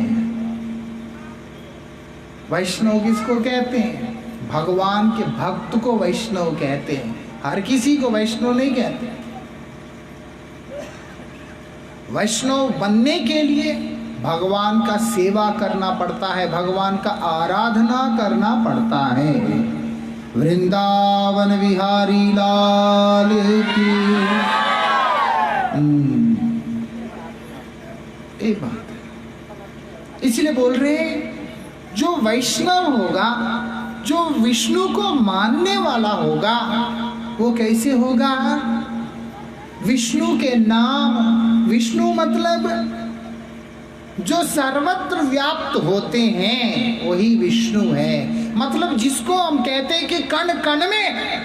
Speaker 1: वैष्णव किसको कहते हैं? भगवान के भक्त को वैष्णव कहते हैं, हर किसी को वैष्णव नहीं कहते। वैष्णव बनने के लिए भगवान का सेवा करना पड़ता है, भगवान का आराधना करना पड़ता है। वृंदावन विहारी लाल की। एक बात है, इसलिए बोल रहे हैं जो वैष्णव होगा, जो विष्णु को मानने वाला होगा, वो कैसे होगा? विष्णु के नाम, विष्णु मतलब जो सर्वत्र व्याप्त होते हैं वही विष्णु है। मतलब जिसको हम कहते हैं कि कण कण में,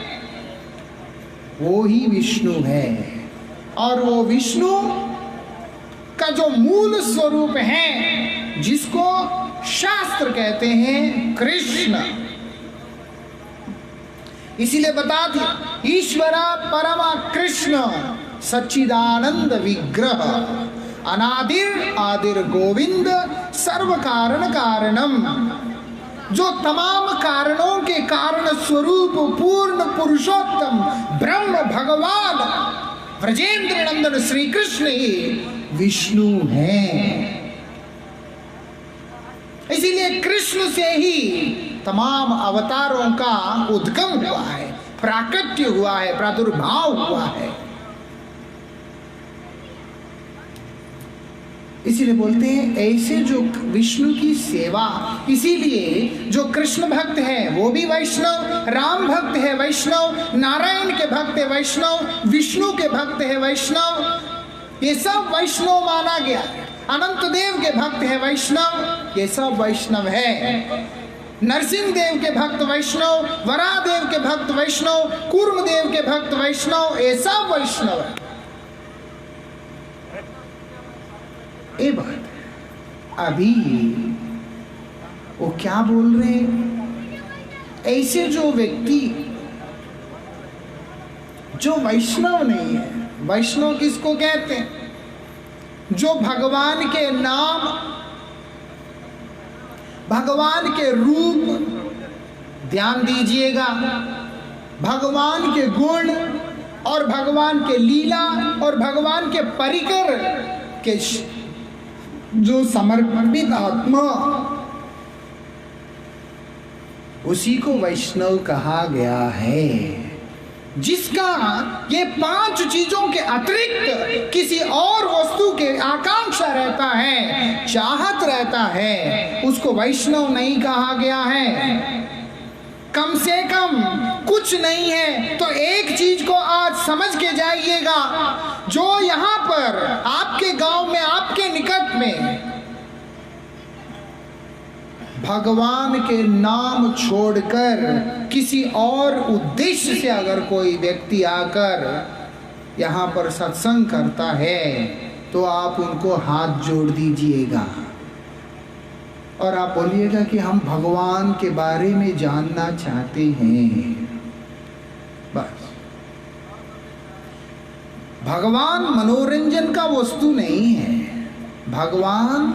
Speaker 1: वो ही विष्णु है। और वो विष्णु का जो मूल स्वरूप है जिसको शास्त्र कहते हैं कृष्ण। इसीलिए बता दिया ईश्वरा परमा कृष्ण सच्चिदानंद विग्रह अनादिर आदिर गोविंद सर्व कारण कारणम। जो तमाम कारणों के कारण स्वरूप पूर्ण पुरुषोत्तम ब्रह्म भगवान ब्रजेंद्र नंदन श्री कृष्ण ही विष्णु हैं। इसीलिए कृष्ण से ही तमाम अवतारों का उद्गम हुआ है, प्राकट्य हुआ है, प्रादुर्भाव हुआ है। इसीलिए बोलते हैं ऐसे जो विष्णु की सेवा, इसीलिए जो कृष्ण भक्त है वो भी वैष्णव, राम भक्त है वैष्णव, नारायण के भक्त है वैष्णव, विष्णु के भक्त है वैष्णव, ये सब वैष्णव माना गया। अनंत देव के भक्त है वैष्णव, ये सब वैष्णव है। नरसिंह देव के भक्त वैष्णव, वरादेव के भक्त वैष्णव, कूर्म देव के भक्त वैष्णव, ये सब वैष्णव है। ये बात अभी वो क्या बोल रहे हैं? ऐसे जो व्यक्ति जो वैष्णव नहीं है, वैष्णव किसको कहते हैं? जो भगवान के नाम, भगवान के रूप, ध्यान दीजिएगा, भगवान के गुण और भगवान के लीला और भगवान के परिकर के जो समर्पित आत्मा, उसी को वैष्णव कहा गया है। जिसका ये 5 चीजों के अतिरिक्त किसी और वस्तु के आकांक्षा रहता है, चाहत रहता है, उसको वैष्णव नहीं कहा गया है। कम से कम कुछ नहीं है तो एक चीज को आज समझ के जाइएगा, जो यहाँ पर आपके गांव में, आपके निकट में भगवान के नाम छोड़कर किसी और उद्देश्य से अगर कोई व्यक्ति आकर यहाँ पर सत्संग करता है तो आप उनको हाथ जोड़ दीजिएगा और आप बोलिएगा कि हम भगवान के बारे में जानना चाहते हैं। बस, भगवान मनोरंजन का वस्तु नहीं है, भगवान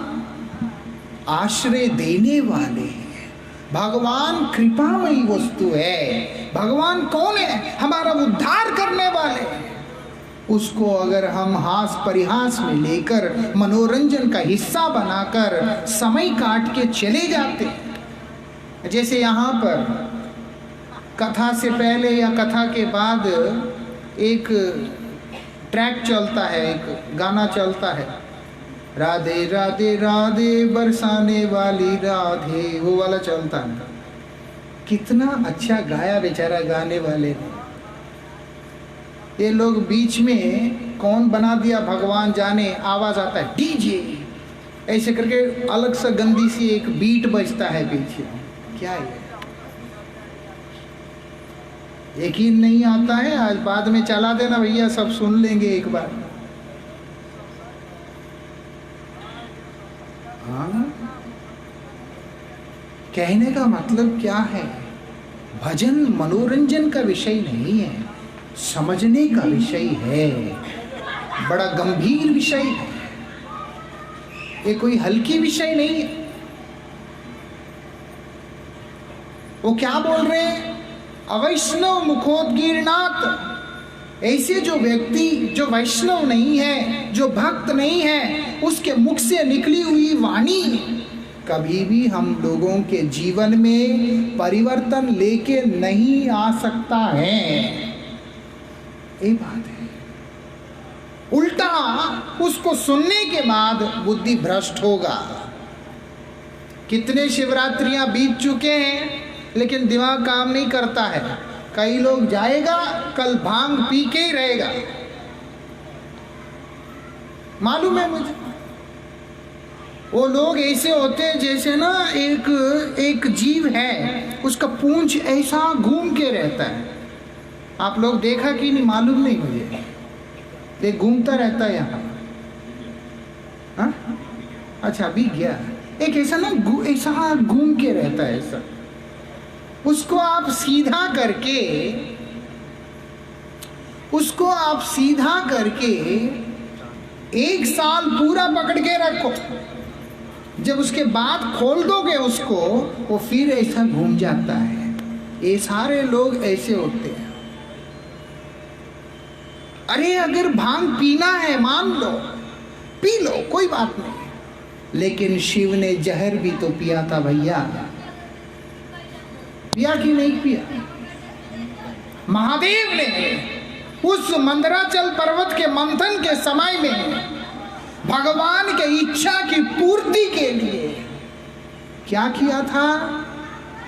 Speaker 1: आश्रय देने वाले हैं, भगवान कृपामयी वस्तु है। भगवान कौन है? हमारा उद्धार करने वाले। उसको अगर हम हास परिहास में लेकर मनोरंजन का हिस्सा बनाकर समय काट के चले जाते, जैसे यहाँ पर कथा से पहले या कथा के बाद एक ट्रैक चलता है, एक गाना चलता है, राधे राधे राधे बरसाने वाली राधे, वो वाला चलता है। कितना अच्छा गाया बेचारा गाने वाले ने। ये लोग बीच में कौन बना दिया भगवान जाने, आवाज आता है डीजे, ऐसे करके अलग सा गंदी सी एक बीट बजता है पीछे। क्या है? यकीन नहीं आता है? आज बाद में चला देना भैया, सब सुन लेंगे एक बार। हाँ, कहने का मतलब क्या है? भजन मनोरंजन का विषय नहीं है, समझने का विषय है, बड़ा गंभीर विषय है, ये कोई हल्की विषय नहीं है। वो क्या बोल रहे हैं? अवैष्णव मुखोद्गीर्णात्, ऐसे जो व्यक्ति जो वैष्णव नहीं है, जो भक्त नहीं है, उसके मुख से निकली हुई वाणी कभी भी हम लोगों के जीवन में परिवर्तन लेके नहीं आ सकता है। ये बात है। उल्टा उसको सुनने के बाद बुद्धि भ्रष्ट होगा। कितने शिवरात्रियां बीत चुके हैं लेकिन दिमाग काम नहीं करता है। कई लोग जाएगा, कल भांग पी के ही रहेगा, मालूम है मुझे। वो लोग ऐसे होते हैं जैसे ना एक जीव है, उसका पूंछ ऐसा घूम के रहता है। आप लोग देखा कि नहीं मालूम नहीं मुझे, ये घूमता रहता है यहाँ। हाँ, अच्छा अभी गया। एक ऐसा ना ऐसा घूम के रहता है ऐसा। उसको आप सीधा करके 1 साल पूरा पकड़ के रखो। जब उसके बाद खोल दोगे उसको, वो फिर ऐसा घूम जाता है। ये सारे लोग ऐसे होते हैं। अरे अगर भांग पीना है मान लो, पी लो, कोई बात नहीं, लेकिन शिव ने जहर भी तो पिया था भैया। पिया कि नहीं पिया? महादेव ने उस मंदराचल पर्वत के मंथन के समय में भगवान के इच्छा की पूर्ति के लिए क्या किया था?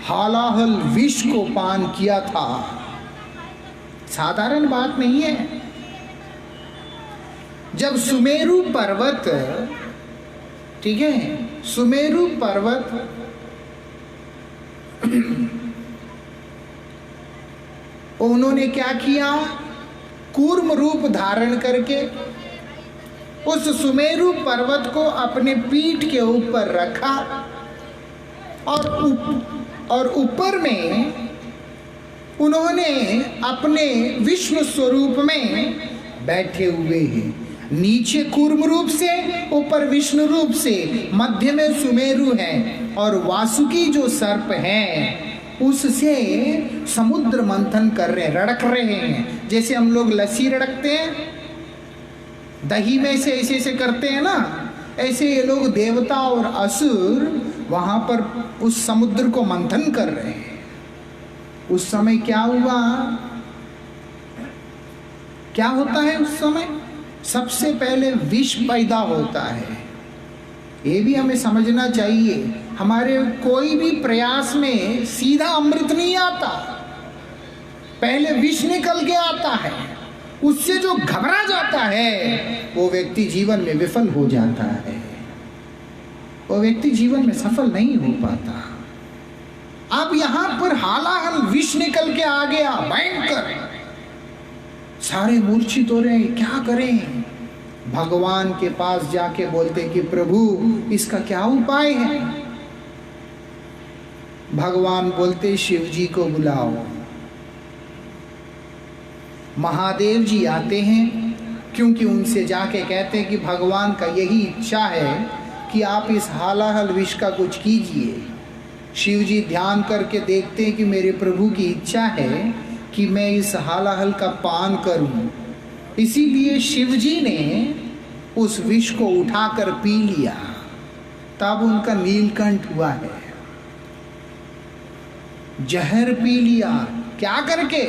Speaker 1: हालाहल विष को पान किया था। साधारण बात नहीं है। जब सुमेरु पर्वत, ठीक है, सुमेरु पर्वत उन्होंने क्या किया? कूर्म रूप धारण करके उस सुमेरु पर्वत को अपने पीठ के ऊपर रखा और ऊपर में उन्होंने अपने विष्णु स्वरूप में बैठे हुए हैं। नीचे कूर्म रूप से, ऊपर विष्णु रूप से, मध्य में सुमेरु है और वासुकी जो सर्प है उससे समुद्र मंथन कर रहे हैं, रड़क रहे हैं। जैसे हम लोग लस्सी रड़कते हैं, दही में से ऐसे ऐसे करते हैं ना, ऐसे ये लोग देवता और असुर वहां पर उस समुद्र को मंथन कर रहे हैं। उस समय क्या हुआ, क्या होता है उस समय? सबसे पहले विष पैदा होता है। ये भी हमें समझना चाहिए, हमारे कोई भी प्रयास में सीधा अमृत नहीं आता, पहले विष निकल के आता है। उससे जो घबरा जाता है वो व्यक्ति जीवन में विफल हो जाता है, वो व्यक्ति जीवन में सफल नहीं हो पाता। अब यहां पर हालाहल विष निकल के आ गया, भयंकर, सारे मूर्छित हो रहे हैं, क्या करें? भगवान के पास जाके बोलते कि प्रभु इसका क्या उपाय है? भगवान बोलते शिव जी को बुलाओ। महादेव जी आते हैं, क्योंकि उनसे जाके कहते हैं कि भगवान का यही इच्छा है कि आप इस हालाहल विष का कुछ कीजिए। शिव जी ध्यान करके देखते हैं कि मेरे प्रभु की इच्छा है कि मैं इस हालाहल का पान करूं, इसीलिए शिव जी ने उस विष को उठाकर पी लिया, तब उनका नीलकंठ हुआ है। जहर पी लिया, क्या करके?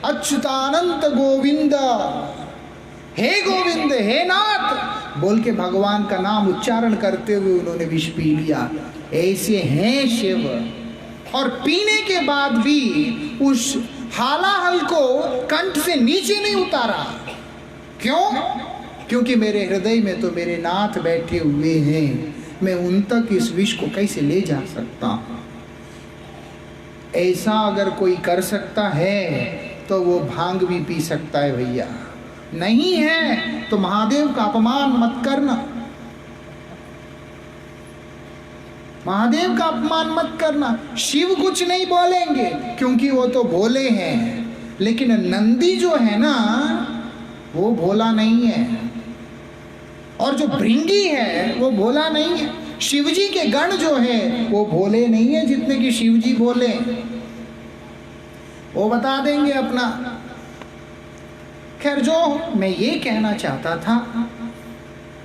Speaker 1: अच्युतानंत गोविंद, हे गोविंद, हे नाथ बोल के भगवान का नाम उच्चारण करते हुए उन्होंने विष पी लिया। ऐसे हैं शिव। और पीने के बाद भी उस हालाहल को कंठ से नीचे नहीं उतारा। क्यों? क्योंकि मेरे हृदय में तो मेरे नाथ बैठे हुए हैं, मैं उन तक इस विष को कैसे ले जा सकता हूं? ऐसा अगर कोई कर सकता है तो वो भांग भी पी सकता है भैया। नहीं है तो महादेव का अपमान मत करना, महादेव का अपमान मत करना। शिव कुछ नहीं बोलेंगे क्योंकि वो तो भोले हैं, लेकिन नंदी जो है ना वो भोला नहीं है, और जो भृंगी है वो भोला नहीं है। शिव जी के गण जो है वो भोले नहीं है जितने कि शिव जी भोले, वो बता देंगे अपना। खैर, जो मैं ये कहना चाहता था,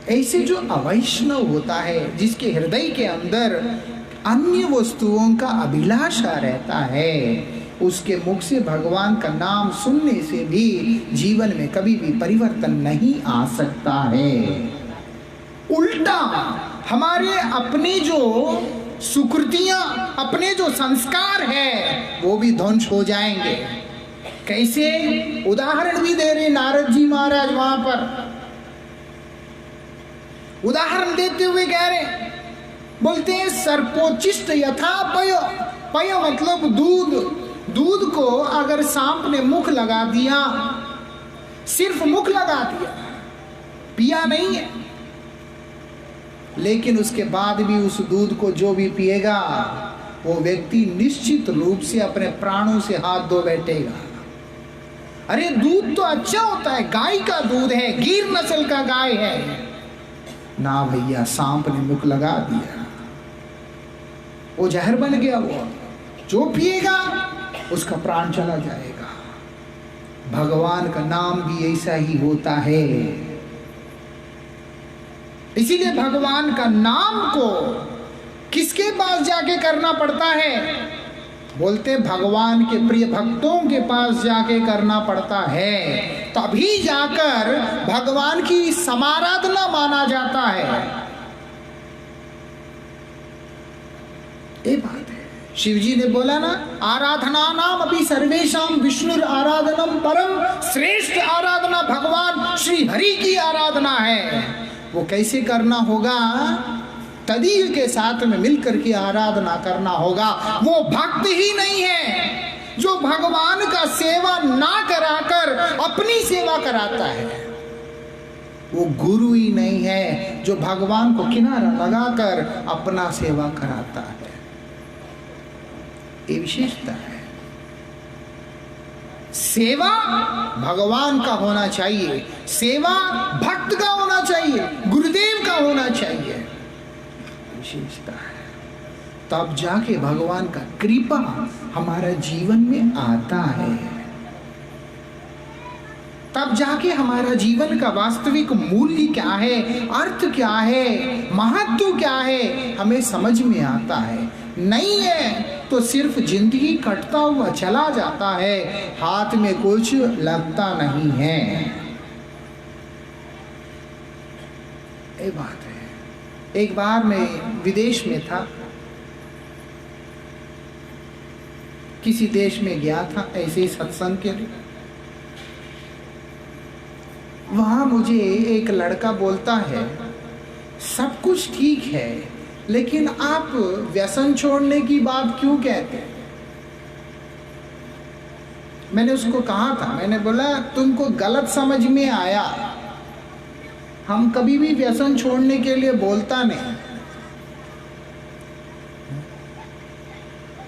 Speaker 1: ऐसे जो अवैष्णव होता है, जिसके हृदय के अंदर अन्य वस्तुओं का अभिलाषा रहता है, उसके मुख से भगवान का नाम सुनने से भी जीवन में कभी भी परिवर्तन नहीं आ सकता है। उल्टा हमारे अपनी जो सुकृतियां, अपने जो संस्कार है वो भी ध्वंस हो जाएंगे। कैसे? उदाहरण भी दे रहे नारद जी महाराज वहां पर, उदाहरण देते हुए कह रहे, बोलते हैं सर्पोचिष्ट यथा पय। पय मतलब दूध। दूध को अगर सांप ने मुख लगा दिया, सिर्फ मुख लगा दिया, पिया नहीं है, लेकिन उसके बाद भी उस दूध को जो भी पिएगा वो व्यक्ति निश्चित रूप से अपने प्राणों से हाथ धो बैठेगा। अरे दूध तो अच्छा होता है, गाय का दूध है, गिर नस्ल का गाय है ना भैया, सांप ने मुख लगा दिया, वो जहर बन गया, वो जो पिएगा उसका प्राण चला जाएगा। भगवान का नाम भी ऐसा ही होता है। इसीलिए भगवान का नाम को किसके पास जाके करना पड़ता है? बोलते भगवान के प्रिय भक्तों के पास जाके करना पड़ता है, तभी जाकर भगवान की समाराधना माना जाता है। ये बात है। शिव जी ने बोला ना, आराधना नाम अभी सर्वेशाम विष्णु आराधनम परम, श्रेष्ठ आराधना भगवान श्री हरि की आराधना है। वो कैसे करना होगा? तदीय के साथ में मिलकर के आराधना करना होगा। वो भक्त ही नहीं है जो भगवान का सेवा ना कराकर अपनी सेवा कराता है, वो गुरु ही नहीं है जो भगवान को किनारा लगाकर अपना सेवा कराता है। ये विशेषता है। सेवा भगवान का होना चाहिए, सेवा भक्त का होना चाहिए, गुरुदेव का होना चाहिए, विशेषता है। तब जाके भगवान का कृपा हमारा जीवन में आता है, तब जाके हमारा जीवन का वास्तविक मूल्य क्या है, अर्थ क्या है, महत्व क्या है, हमें समझ में आता है। नहीं है तो सिर्फ जिंदगी कटता हुआ चला जाता है, हाथ में कुछ लगता नहीं है। ये बात है। एक बार मैं विदेश में था, किसी देश में गया था ऐसे ही सत्संग के लिए। वहां मुझे एक लड़का बोलता है, सब कुछ ठीक है लेकिन आप व्यसन छोड़ने की बात क्यों कहते हैं? मैंने उसको कहा था, मैंने बोला तुमको गलत समझ में आया, हम कभी भी व्यसन छोड़ने के लिए बोलता नहीं।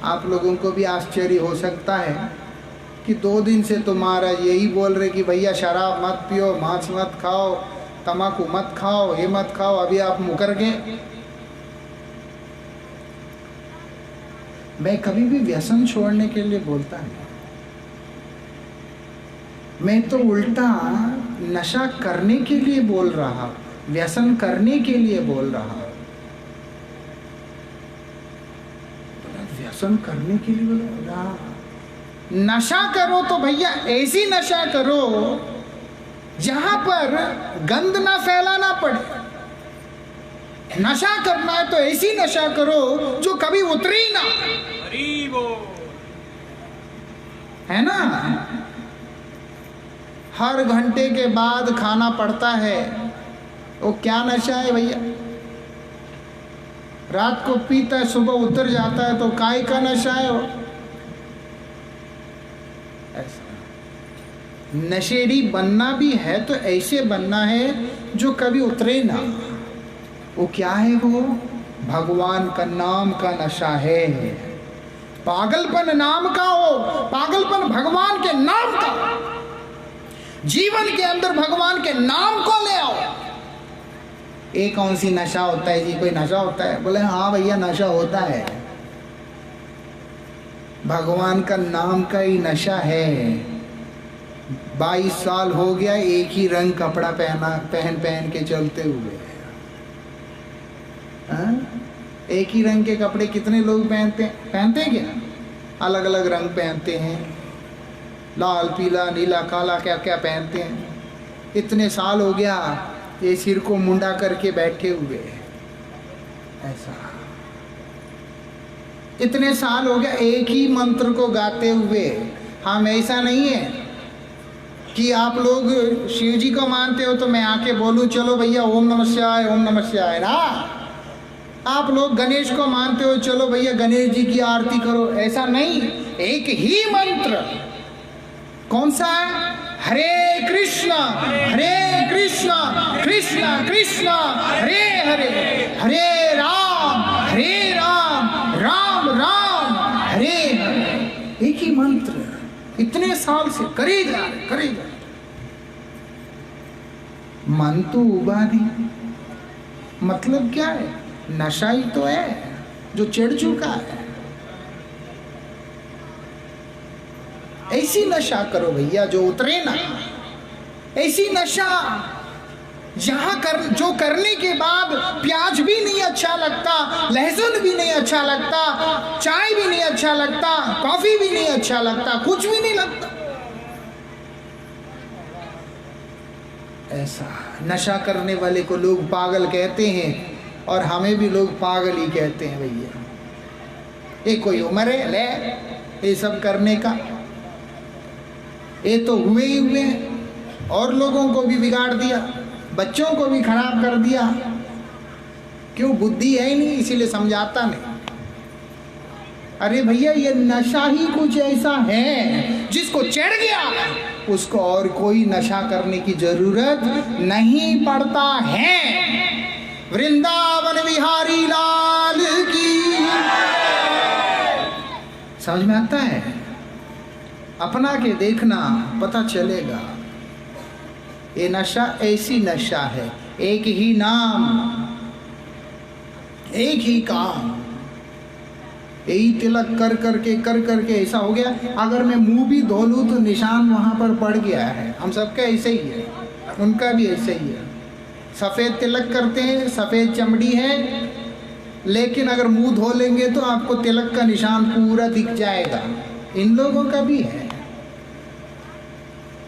Speaker 1: आप लोगों को भी आश्चर्य हो सकता है कि 2 दिन से तुम्हारा यही बोल रहे कि भैया शराब मत पियो, मांस मत खाओ, तम्बाकू मत खाओ, ये मत खाओ, अभी आप मुकर गए। मैं कभी भी व्यसन छोड़ने के लिए बोलता नहीं, मैं तो उल्टा नशा करने के लिए बोल रहा, व्यसन करने के लिए बोल रहा। व्यसन करने के लिए बोल रहा, नशा करो तो भैया ऐसी नशा करो जहां पर गंध ना फैलाना पड़े। नशा करना है तो ऐसी नशा करो जो कभी उतरी ना, है ना। हर घंटे के बाद खाना पड़ता है, वो क्या नशा है भैया? रात को पीता है, सुबह उतर जाता है, तो काय का नशा है वो? ऐसा नशेड़ी बनना भी है तो ऐसे बनना है जो कभी उतरे ना। वो क्या है? वो भगवान का नाम का नशा है। पागलपन नाम का हो, पागलपन भगवान के नाम का। जीवन के अंदर भगवान के नाम को ले आओ। ये कौन सी नशा होता है जी? कोई नशा होता है? बोले हाँ भैया नशा होता है, भगवान का नाम का ही नशा है। 22 साल हो गया एक ही रंग कपड़ा पहन के चलते हुए। एक ही रंग के कपड़े कितने लोग पहनते हैं क्या? अलग अलग रंग पहनते हैं, लाल पीला नीला काला क्या क्या पहनते हैं। इतने साल हो गया ये सिर को मुंडा करके बैठे हुए, ऐसा इतने साल हो गया एक ही मंत्र को गाते हुए। हम ऐसा नहीं है कि आप लोग शिव जी को मानते हो तो मैं आके बोलूं चलो भैया ओम नमः शिवाय, ओम नमः शिवाय ना। आप लोग गणेश को मानते हो, चलो भैया गणेश जी की आरती करो, ऐसा नहीं। एक ही मंत्र, कौन सा है? हरे कृष्णा कृष्णा कृष्णा हरे हरे, हरे राम राम राम हरे हरे। एक ही मंत्र इतने साल से करे जा रहे। मन तो उबा नहीं, मतलब क्या है? नशा ही तो है जो चढ़ चुका है। ऐसी नशा करो भैया जो उतरे ना। ऐसी नशा जो करने के बाद प्याज भी नहीं अच्छा लगता, लहसुन भी नहीं अच्छा लगता, चाय भी नहीं अच्छा लगता, कॉफी भी नहीं अच्छा लगता, कुछ भी नहीं लगता। ऐसा नशा करने वाले को लोग पागल कहते हैं और हमें भी लोग पागल ही कहते हैं भैया। ये कोई उम्र है ले ये सब करने का? ये तो हुए ही हुए हैं, और लोगों को भी बिगाड़ दिया, बच्चों को भी खराब कर दिया। क्यों? बुद्धि है ही नहीं, इसीलिए समझाता नहीं। अरे भैया ये नशा ही कुछ ऐसा है, जिसको चढ़ गया उसको और कोई नशा करने की जरूरत नहीं पड़ता है। वृंदावन बिहारी लाल की। समझ में आता है? अपना के देखना पता चलेगा। ये नशा ऐसी नशा है, एक ही नाम, एक ही काम, यही तिलक कर करके ऐसा हो गया। अगर मैं मुंह भी धो लूँ तो निशान वहाँ पर पड़ गया है। हम सबका ऐसे ही है, उनका भी ऐसे ही है। सफ़ेद तिलक करते हैं, सफ़ेद चमड़ी है, लेकिन अगर मुंह धो लेंगे तो आपको तिलक का निशान पूरा दिख जाएगा। इन लोगों का भी है,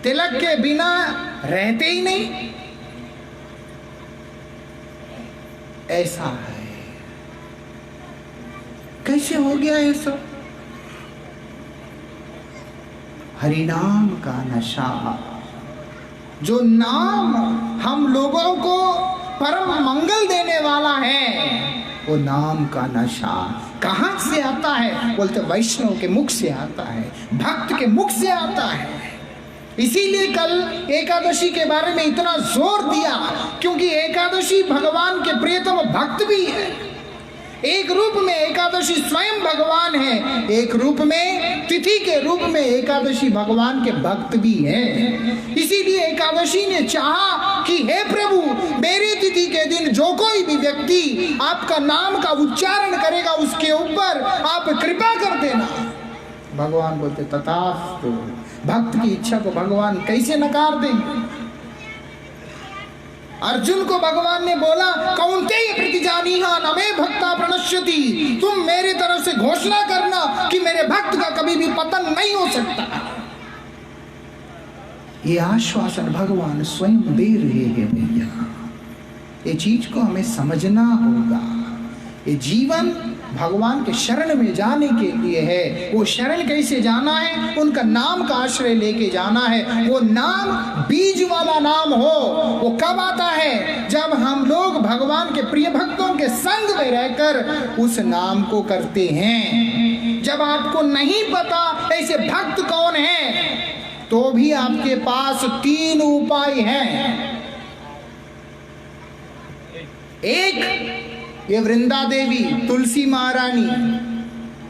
Speaker 1: तिलक के बिना रहते ही नहीं, ऐसा है। कैसे हो गया ये सब? हरिनाम का नशा। जो नाम हम लोगों को परम मंगल देने वाला है, वो नाम का नशा कहाँ से आता है? बोलते वैष्णव के मुख से आता है, भक्त के मुख से आता है। इसीलिए कल एकादशी के बारे में इतना जोर दिया, क्योंकि एकादशी भगवान के प्रियतम भक्त भी है। एक रूप में एकादशी स्वयं भगवान है, एक रूप में तिथि के रूप में एकादशी भगवान के भक्त भी हैं। इसीलिए एकादशी ने चाहा कि हे प्रभु, मेरी तिथि के दिन जो कोई भी व्यक्ति आपका नाम का उच्चारण करेगा उसके ऊपर आप कृपा कर देना। भगवान बोलते तथास्तु। भक्त की इच्छा को भगवान कैसे नकार देंगे? अर्जुन को भगवान ने बोला कौन्तेय प्रतिजानीहा न मे भक्ता प्रणश्यति, तुम मेरी तरफ से घोषणा करना कि मेरे भक्त का कभी भी पतन नहीं हो सकता। ये आश्वासन भगवान स्वयं दे रहे हैं भैया। ये चीज को हमें समझना होगा। ये जीवन भगवान के शरण में जाने के लिए है। वो शरण कैसे जाना है? उनका नाम का आश्रय लेके जाना है। वो नाम बीज वाला नाम हो। वो कब आता है? जब हम लोग भगवान के प्रिय भक्तों के संग में रहकर उस नाम को करते हैं। जब आपको नहीं पता ऐसे भक्त कौन है, तो भी आपके पास 3 उपाय हैं। एक, ये वृंदा देवी तुलसी महारानी,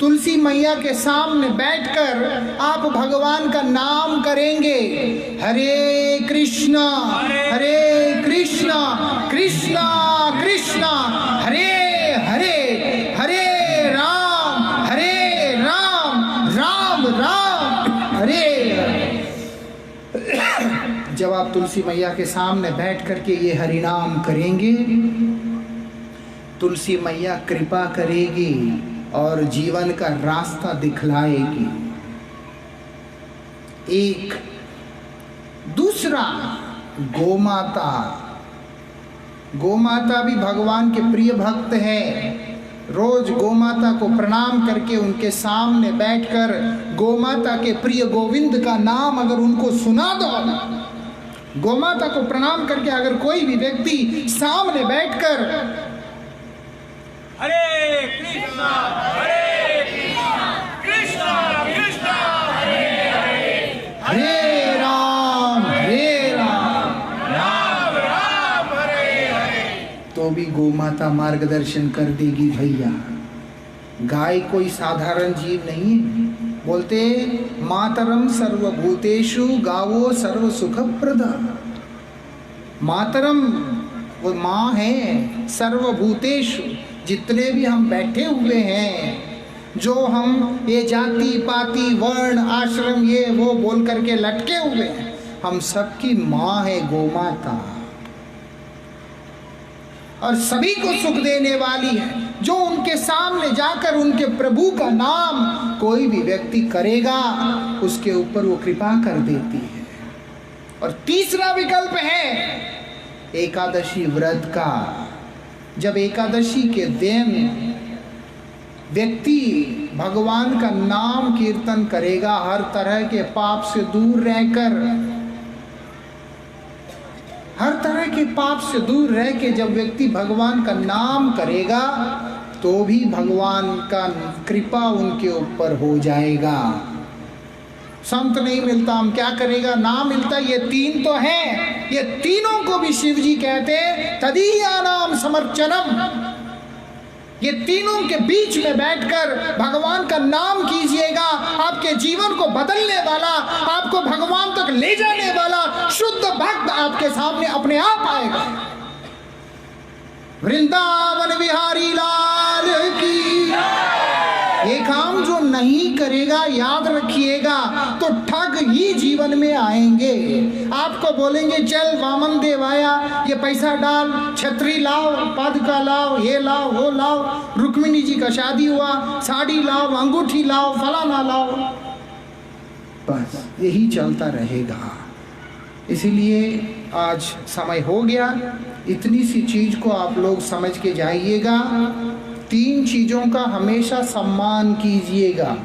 Speaker 1: तुलसी मैया के सामने बैठकर आप भगवान का नाम करेंगे। हरे कृष्णा कृष्णा कृष्णा हरे हरे, हरे राम राम राम हरे हरे। जब आप तुलसी मैया के सामने बैठ करके ये हरिनाम करेंगे, तुलसी मैया कृपा करेगी और जीवन का रास्ता दिखलाएगी। एक दूसरा, गोमाता। गोमाता भी भगवान के प्रिय भक्त है। रोज गोमाता को प्रणाम करके उनके सामने बैठकर गोमाता के प्रिय गोविंद का नाम अगर उनको सुना दो, गोमाता को प्रणाम करके अगर कोई भी व्यक्ति सामने बैठकर
Speaker 2: हरे कृष्णा कृष्णा कृष्णा हरे हरे,
Speaker 1: हरे राम
Speaker 2: राम राम हरे हरे,
Speaker 1: तो भी गोमाता मार्गदर्शन कर देगी भैया। गाय कोई साधारण जीव नहीं है। बोलते मातरम सर्वभूतेषु गावो सर्व सुखप्रदा। मातरम वो माँ है, सर्वभूतेषु, जितने भी हम बैठे हुए हैं, जो हम ये जाति पाति वर्ण आश्रम ये वो बोल करके लटके हुए हैं, हम सबकी माँ है गोमाता, और सभी को सुख देने वाली है। जो उनके सामने जाकर उनके प्रभु का नाम कोई भी व्यक्ति करेगा, उसके ऊपर वो कृपा कर देती है। और तीसरा विकल्प है एकादशी व्रत का। जब एकादशी के दिन व्यक्ति भगवान का नाम कीर्तन करेगा, हर तरह के पाप से दूर रहकर, हर तरह के पाप से दूर रह के जब व्यक्ति भगवान का नाम करेगा, तो भी भगवान का कृपा उनके ऊपर हो जाएगा। संत नहीं मिलता, हम क्या करेगा? ना मिलता। ये 3 तो है, ये तीनों को भी शिव जी कहते तदीयानाम समर्चनम। ये तीनों के बीच में बैठकर भगवान का नाम कीजिएगा। आपके जीवन को बदलने वाला, आपको भगवान तक ले जाने वाला शुद्ध भक्त आपके सामने अपने आप आएगा। वृंदावन बिहारी लाल की। काम जो नहीं करेगा, याद रखिएगा, तो ठग ही जीवन में आएंगे। आपको बोलेंगे चल वामन देव आया, ये पैसा डाल, छतरी लाओ, पद का लाओ, ये लाओ, वो लाओ, रुक्मिणी जी का शादी हुआ, साड़ी लाओ, अंगूठी लाओ, फलाना लाओ, बस यही चलता रहेगा। इसीलिए आज समय हो गया, इतनी सी चीज को आप लोग समझ के जाइएगा। 3 चीजों का हमेशा सम्मान कीजिएगा।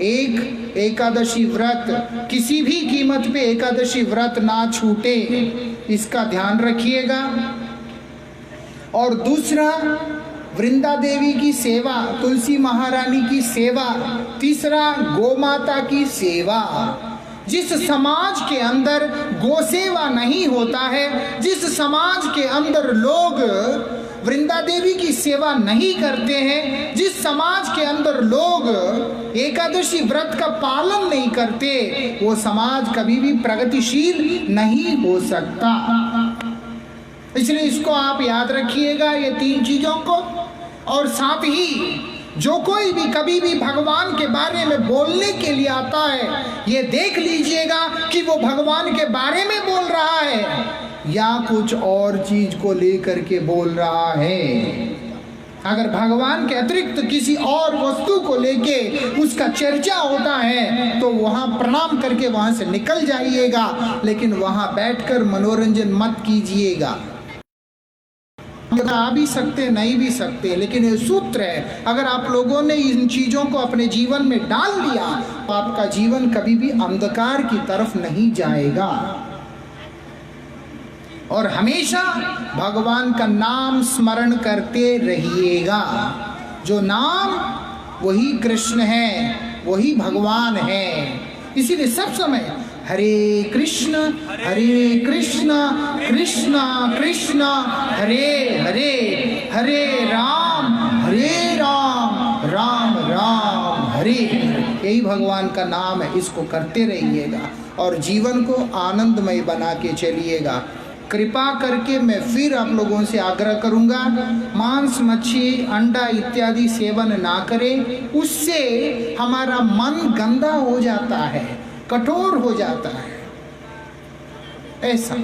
Speaker 1: एक, एकादशी व्रत, किसी भी कीमत पे एकादशी व्रत ना छूटे, इसका ध्यान रखिएगा। और दूसरा, वृंदा देवी की सेवा, तुलसी महारानी की सेवा। तीसरा, गोमाता की सेवा। जिस समाज के अंदर गोसेवा नहीं होता है, जिस समाज के अंदर लोग वृंदा देवी की सेवा नहीं करते हैं, जिस समाज के अंदर लोग एकादशी व्रत का पालन नहीं करते, वो समाज कभी भी प्रगतिशील नहीं हो सकता। इसलिए इसको आप याद रखिएगा, ये 3 चीजों को। और साथ ही जो कोई भी कभी भी भगवान के बारे में बोलने के लिए आता है, ये देख लीजिएगा कि वो भगवान के बारे में बोल रहा है या कुछ और चीज को लेकर के बोल रहा है। अगर भगवान के अतिरिक्त किसी और वस्तु को लेके उसका चर्चा होता है तो वहां प्रणाम करके वहां से निकल जाइएगा, लेकिन वहां बैठकर मनोरंजन मत कीजिएगा। आ भी सकते, नहीं भी सकते, लेकिन ये सूत्र है, अगर आप लोगों ने इन चीजों को अपने जीवन में डाल दिया तो आपका जीवन कभी भी अंधकार की तरफ नहीं जाएगा। और हमेशा भगवान का नाम स्मरण करते रहिएगा। जो नाम, वही कृष्ण है, वही भगवान है। इसीलिए सब समय हरे कृष्ण कृष्ण कृष्ण हरे हरे, हरे राम राम राम हरे, यही भगवान का नाम है। इसको करते रहिएगा और जीवन को आनंदमय बना के चलिएगा। कृपा करके मैं फिर आप लोगों से आग्रह करूंगा, मांस, मच्छी, अंडा इत्यादि सेवन ना करें। उससे हमारा मन गंदा हो जाता है, कठोर हो जाता है। ऐसा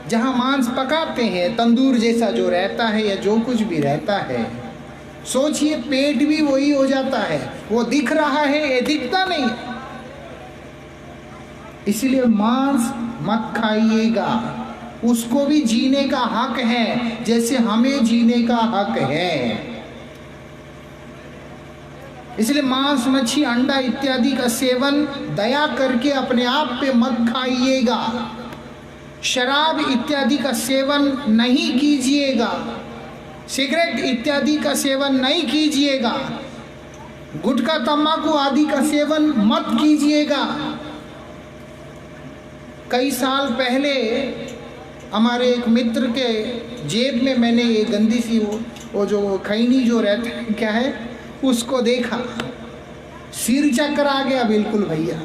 Speaker 1: जहां मांस पकाते हैं, तंदूर जैसा जो रहता है या जो कुछ भी रहता है, सोचिए पेट भी वही हो जाता है। वो दिख रहा है, ये दिखता नहीं। इसलिए मांस मत खाइएगा। उसको भी जीने का हक है जैसे हमें जीने का हक है। इसलिए मांस, मच्छी, अंडा इत्यादि का सेवन दया करके अपने आप पे मत खाइएगा। शराब इत्यादि का सेवन नहीं कीजिएगा। सिगरेट इत्यादि का सेवन नहीं कीजिएगा। गुटखा, तंबाकू आदि का सेवन मत कीजिएगा। कई साल पहले हमारे एक मित्र के जेब में मैंने ये गंदी सी वो जो खैनी जो रहता है, क्या है, उसको देखा, सिर चक्कर आ गया बिल्कुल भैया।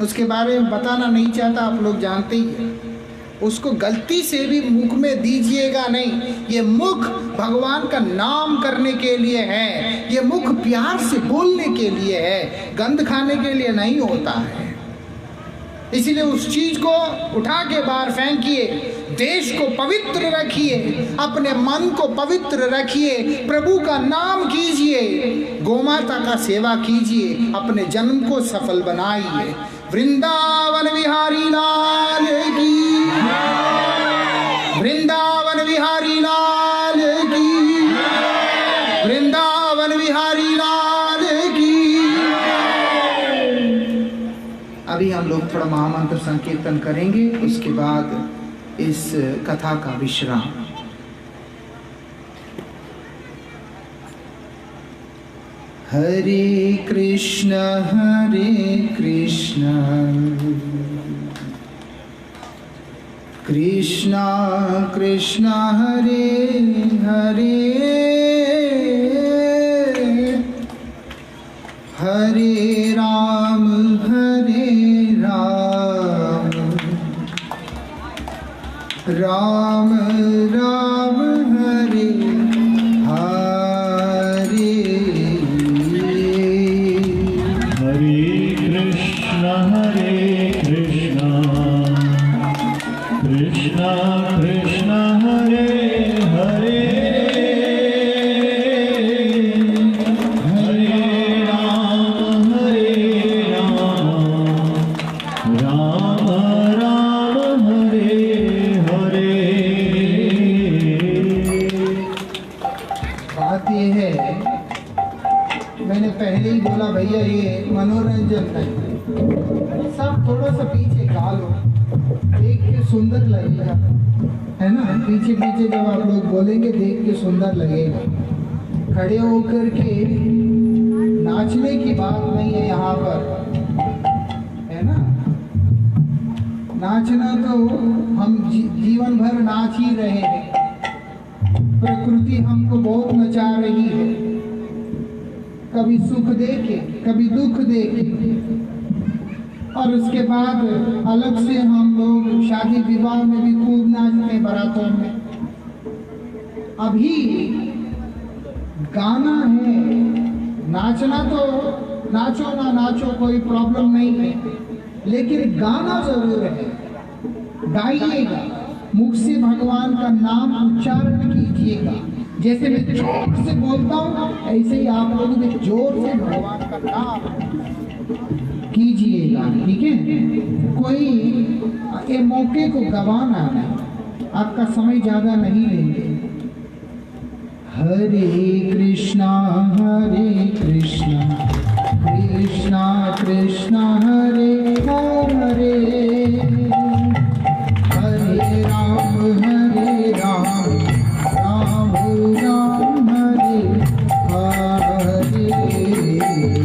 Speaker 1: उसके बारे में बताना नहीं चाहता, आप लोग जानते ही हैं। उसको गलती से भी मुख में दीजिएगा नहीं। ये मुख भगवान का नाम करने के लिए है, ये मुख प्यार से बोलने के लिए है, गंद खाने के लिए नहीं होता है। इसीलिए उस चीज को उठा के बाहर फेंकिए। देश को पवित्र रखिए, अपने मन को पवित्र रखिए, प्रभु का नाम कीजिए, गोमाता का सेवा कीजिए, अपने जन्म को सफल बनाइए। वृंदावन बिहारी लाल की, वृंदावन बिहारी लाल की, वृंदावन बिहारी लाल की। अभी हम लोग थोड़ा महामंत्र संकीर्तन करेंगे, उसके बाद इस कथा का विश्राम। हरे कृष्ण कृष्ण कृष्ण हरे हरे, हरे राम राम राम हरे हरे। बात ये है, मैंने पहले ही बोला भैया ये मनोरंजन है, सब थोड़ा सा पीछे गा लो, देख के सुंदर लगेगा, है ना। पीछे पीछे जब आप लोग बोलेंगे देख के सुंदर लगेगा। खड़े होकर के नाचने की बात नहीं है यहाँ पर, है ना। नाचना तो हम जीवन भर नाच ही रहे हैं। प्रकृति हमको बहुत नचा रही है, कभी सुख दे के कभी दुख दे के, और उसके बाद अलग से हम लोग शादी विवाह में भी खूब नाचते हैं, बारातों में। अभी गाना है, नाचना तो नाचो ना नाचो कोई प्रॉब्लम नहीं है, लेकिन गाना जरूर है, गाइएगा, मुख से भगवान का नाम उच्चारण कीजिएगा। जैसे मैं जोर से बोलता हूँ ऐसे ही आप लोग भी जोर से भगवान का नाम कीजिएगा, ठीक है। कोई ये मौके को गवाना नहीं, आपका समय ज्यादा नहीं लेंगे। हरे कृष्णा कृष्णा कृष्णा हरे हरे, हरे राम राम राम हरे हरे।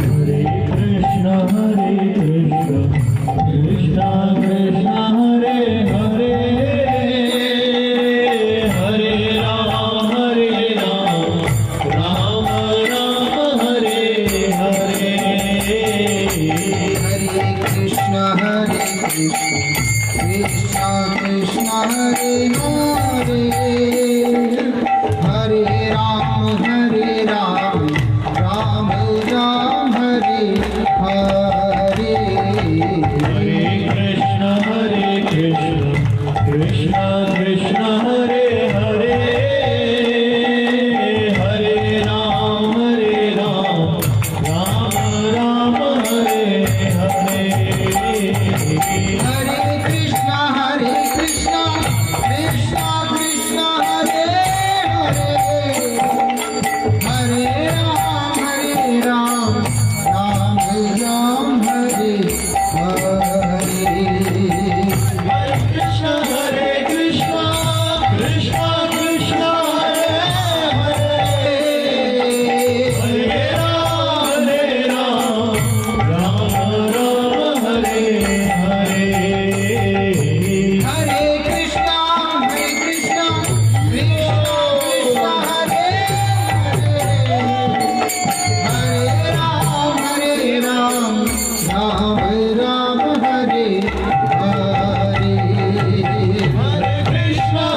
Speaker 3: हरे कृष्णा कृष्णा कृष्णा हरे हरे, हरे राम राम राम हरे हरे।
Speaker 1: हरे कृष्णा कृष्णा कृष्णा हरे हरे, हरे राम राम राम हरे हरे।
Speaker 3: हरे कृष्णा कृष्णा कृष्णा हरे हरे, हरे राम राम राम हरे हरे।
Speaker 1: हरे कृष्णा कृष्णा कृष्णा हरे हरे, हरे राम राम राम हरे हरे।
Speaker 3: हरे कृष्णा कृष्णा कृष्णा हरे हरे, हरे राम राम राम हरे हरे।
Speaker 1: हरे कृष्णा कृष्णा कृष्णा हरे हरे, हरे राम राम राम हरे हरे।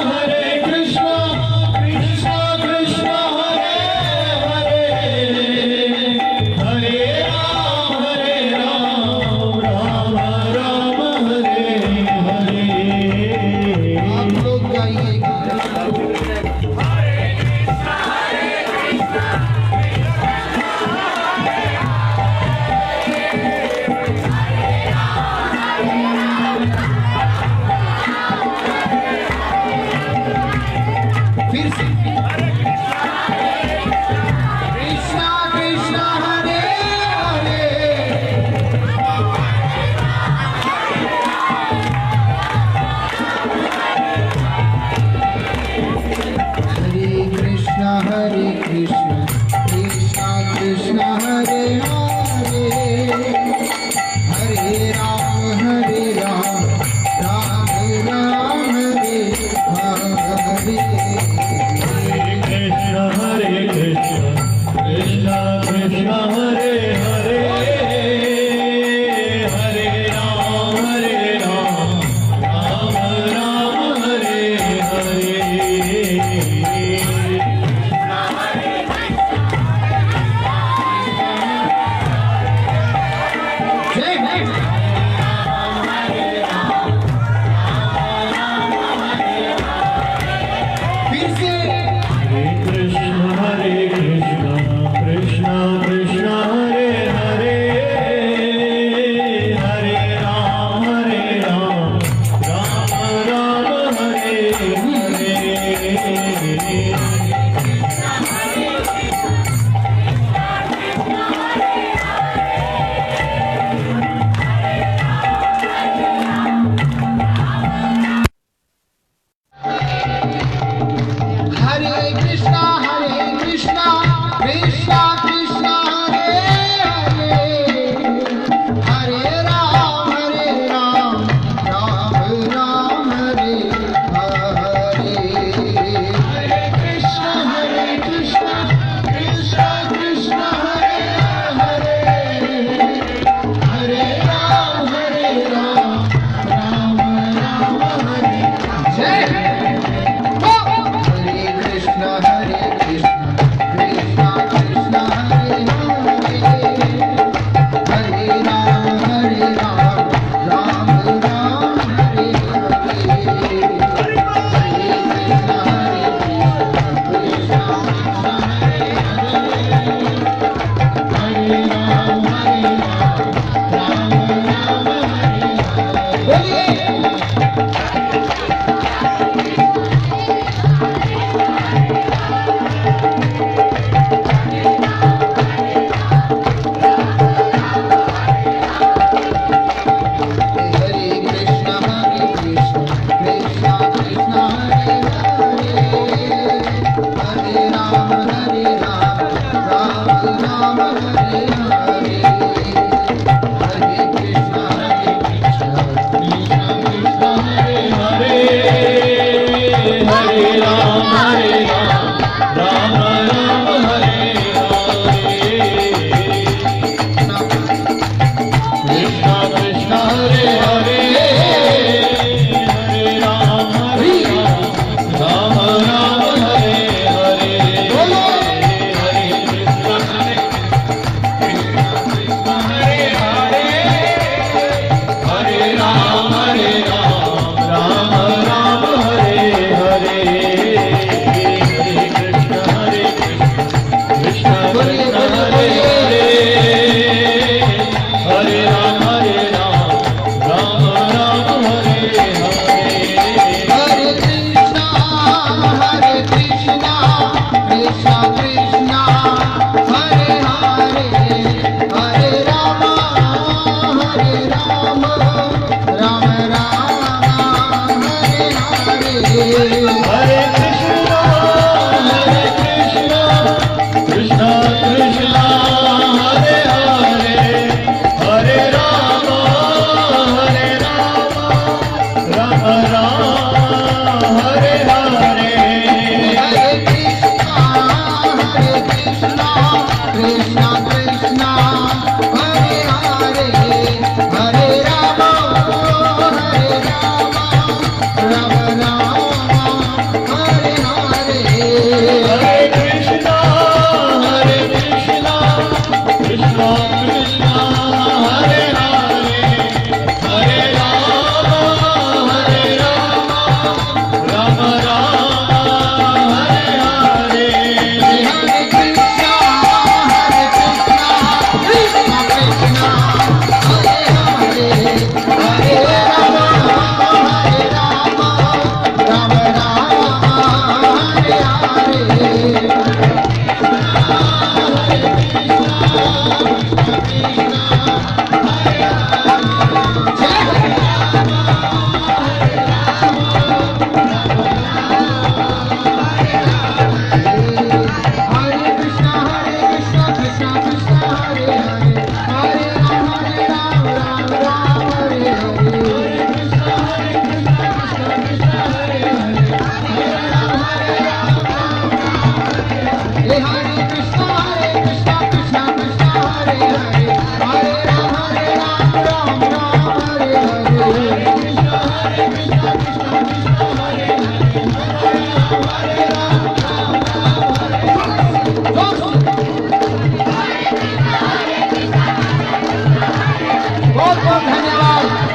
Speaker 3: हरे कृष्णा कृष्णा कृष्णा हरे हरे, हरे राम राम हरे हरे।
Speaker 1: आप लोग गाइएगा। फिर से कृष्णा कृष्णा हरे हरे, हरे कृष्णा कृष्णा कृष्णा हरे हरे, हरे राम राम राम हरे हरे।
Speaker 3: हरे कृष्णा कृष्णा हरे हरे, हरे राम राम राम हरे हरे।
Speaker 1: धन्यवाद।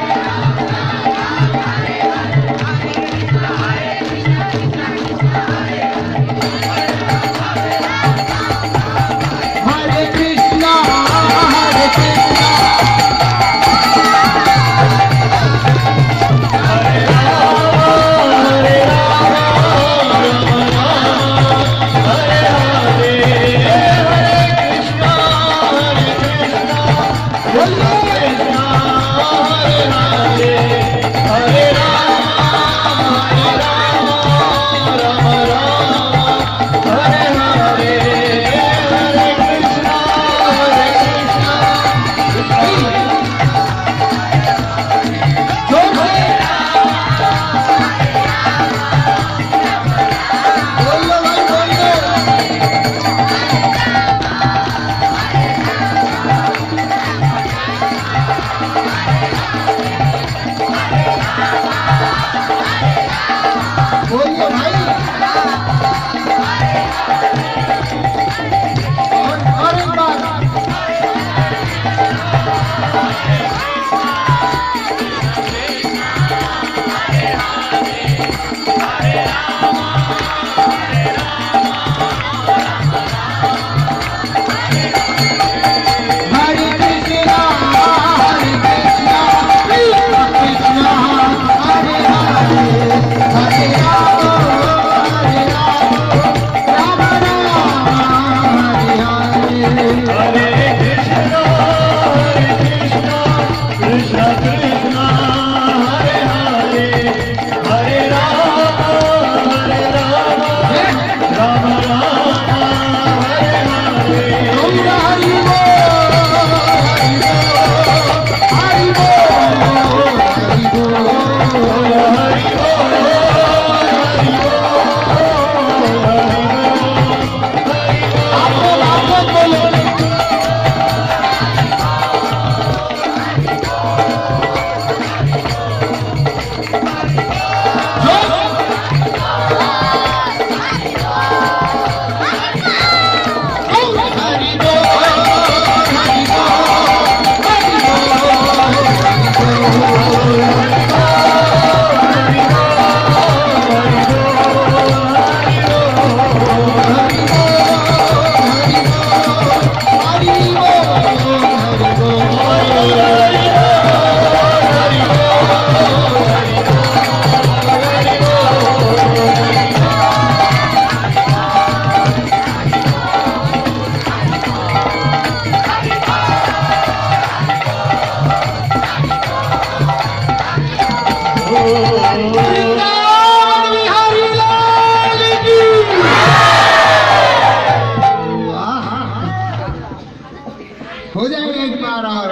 Speaker 1: हो जाएगा एक बार और।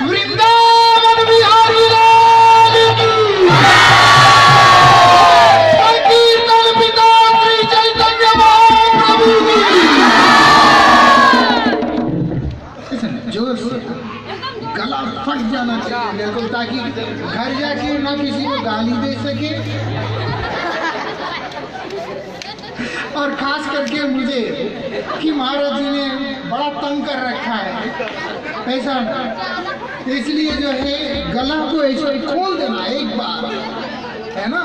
Speaker 1: वृंदावन बिहारी लाल की, संकीर्तन पिता श्री चैतन्य महाप्रभु की। जोर से गला फट जाना चाहिए बिल्कुल, ताकि घर जाके ना किसी को गाली दे सके, और खास करके मुझे कि महाराज जी ने बड़ा तंग कर रखा है ऐसा, इसलिए जो है गला को ऐसे खोल देना एक बार, है ना।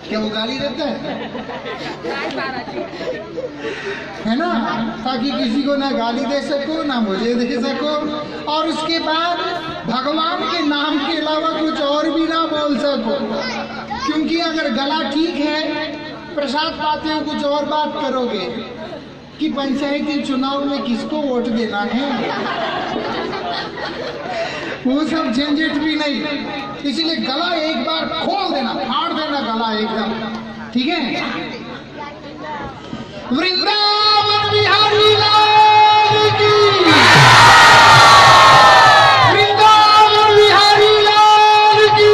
Speaker 1: क्या वो गाली देता है ना, ताकि किसी को ना गाली दे सको ना मुझे दे सको, और उसके बाद भगवान के नाम के अलावा कुछ और भी ना बोल सको, क्योंकि अगर गला ठीक है प्रसाद पाते हो कुछ और बात करोगे कि पंचायती चुनाव में किसको वोट देना है, वो सब झंझट भी नहीं। इसलिए गला एक बार खोल देना, फाड़ देना गला एकदम, ठीक है। वृंदावन बिहारी लाल की, वृंदावन बिहारी लाल की,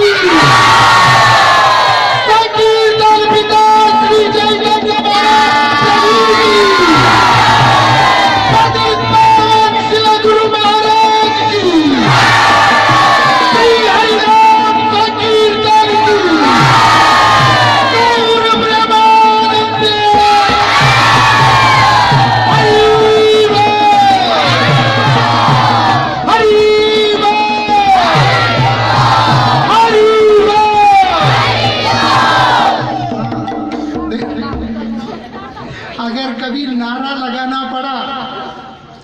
Speaker 1: संकीर्तन पिता श्री चैतन्य महाप्रभु की, पतित पावन श्री गुरु महाराज की, श्री हरिनाम संकीर्तन की, गौर ब्रह्मानंद हरि अगर कभी नारा लगाना पड़ा,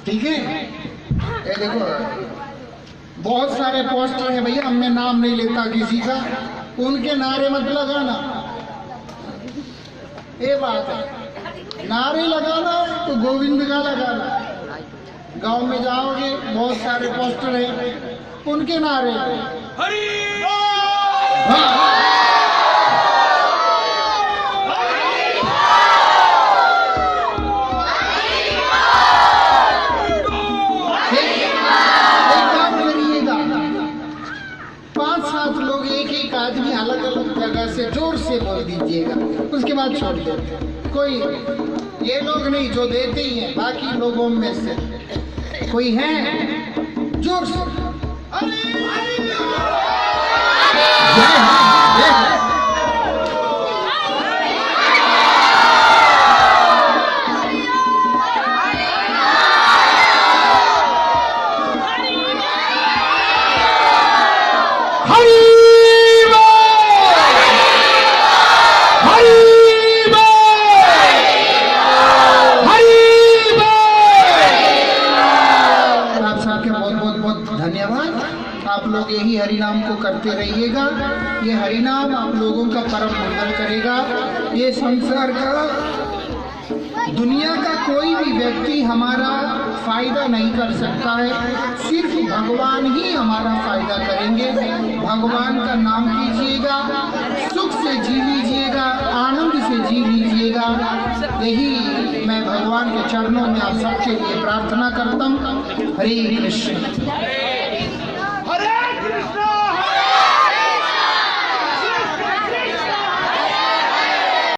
Speaker 1: ठीक है, ये देखो बहुत सारे पोस्टर है भैया, मैं नाम नहीं लेता किसी का, उनके नारे मत लगाना, ये बात है। नारे लगाना तो गोविंद का लगाना। गांव में जाओगे बहुत सारे पोस्टर है, उनके नारे
Speaker 2: हरि
Speaker 1: आदमी अलग अलग जगह से जोर से बोल दीजिएगा, उसके बाद छोड़ देते। कोई ये लोग नहीं जो देते ही हैं, बाकी लोगों में से कोई है जोर से यही हरिनाम को करते रहिएगा। ये हरिनाम आप लोगों का परम मंगल करेगा। ये संसार का दुनिया का कोई भी व्यक्ति हमारा फायदा नहीं कर सकता है, सिर्फ भगवान ही हमारा फायदा करेंगे। भगवान का नाम कीजिएगा, सुख से जी लीजिएगा, आनंद से जी लीजिएगा। यही मैं भगवान के चरणों में आप सबके लिए प्रार्थना करता हूँ। हरे कृष्ण।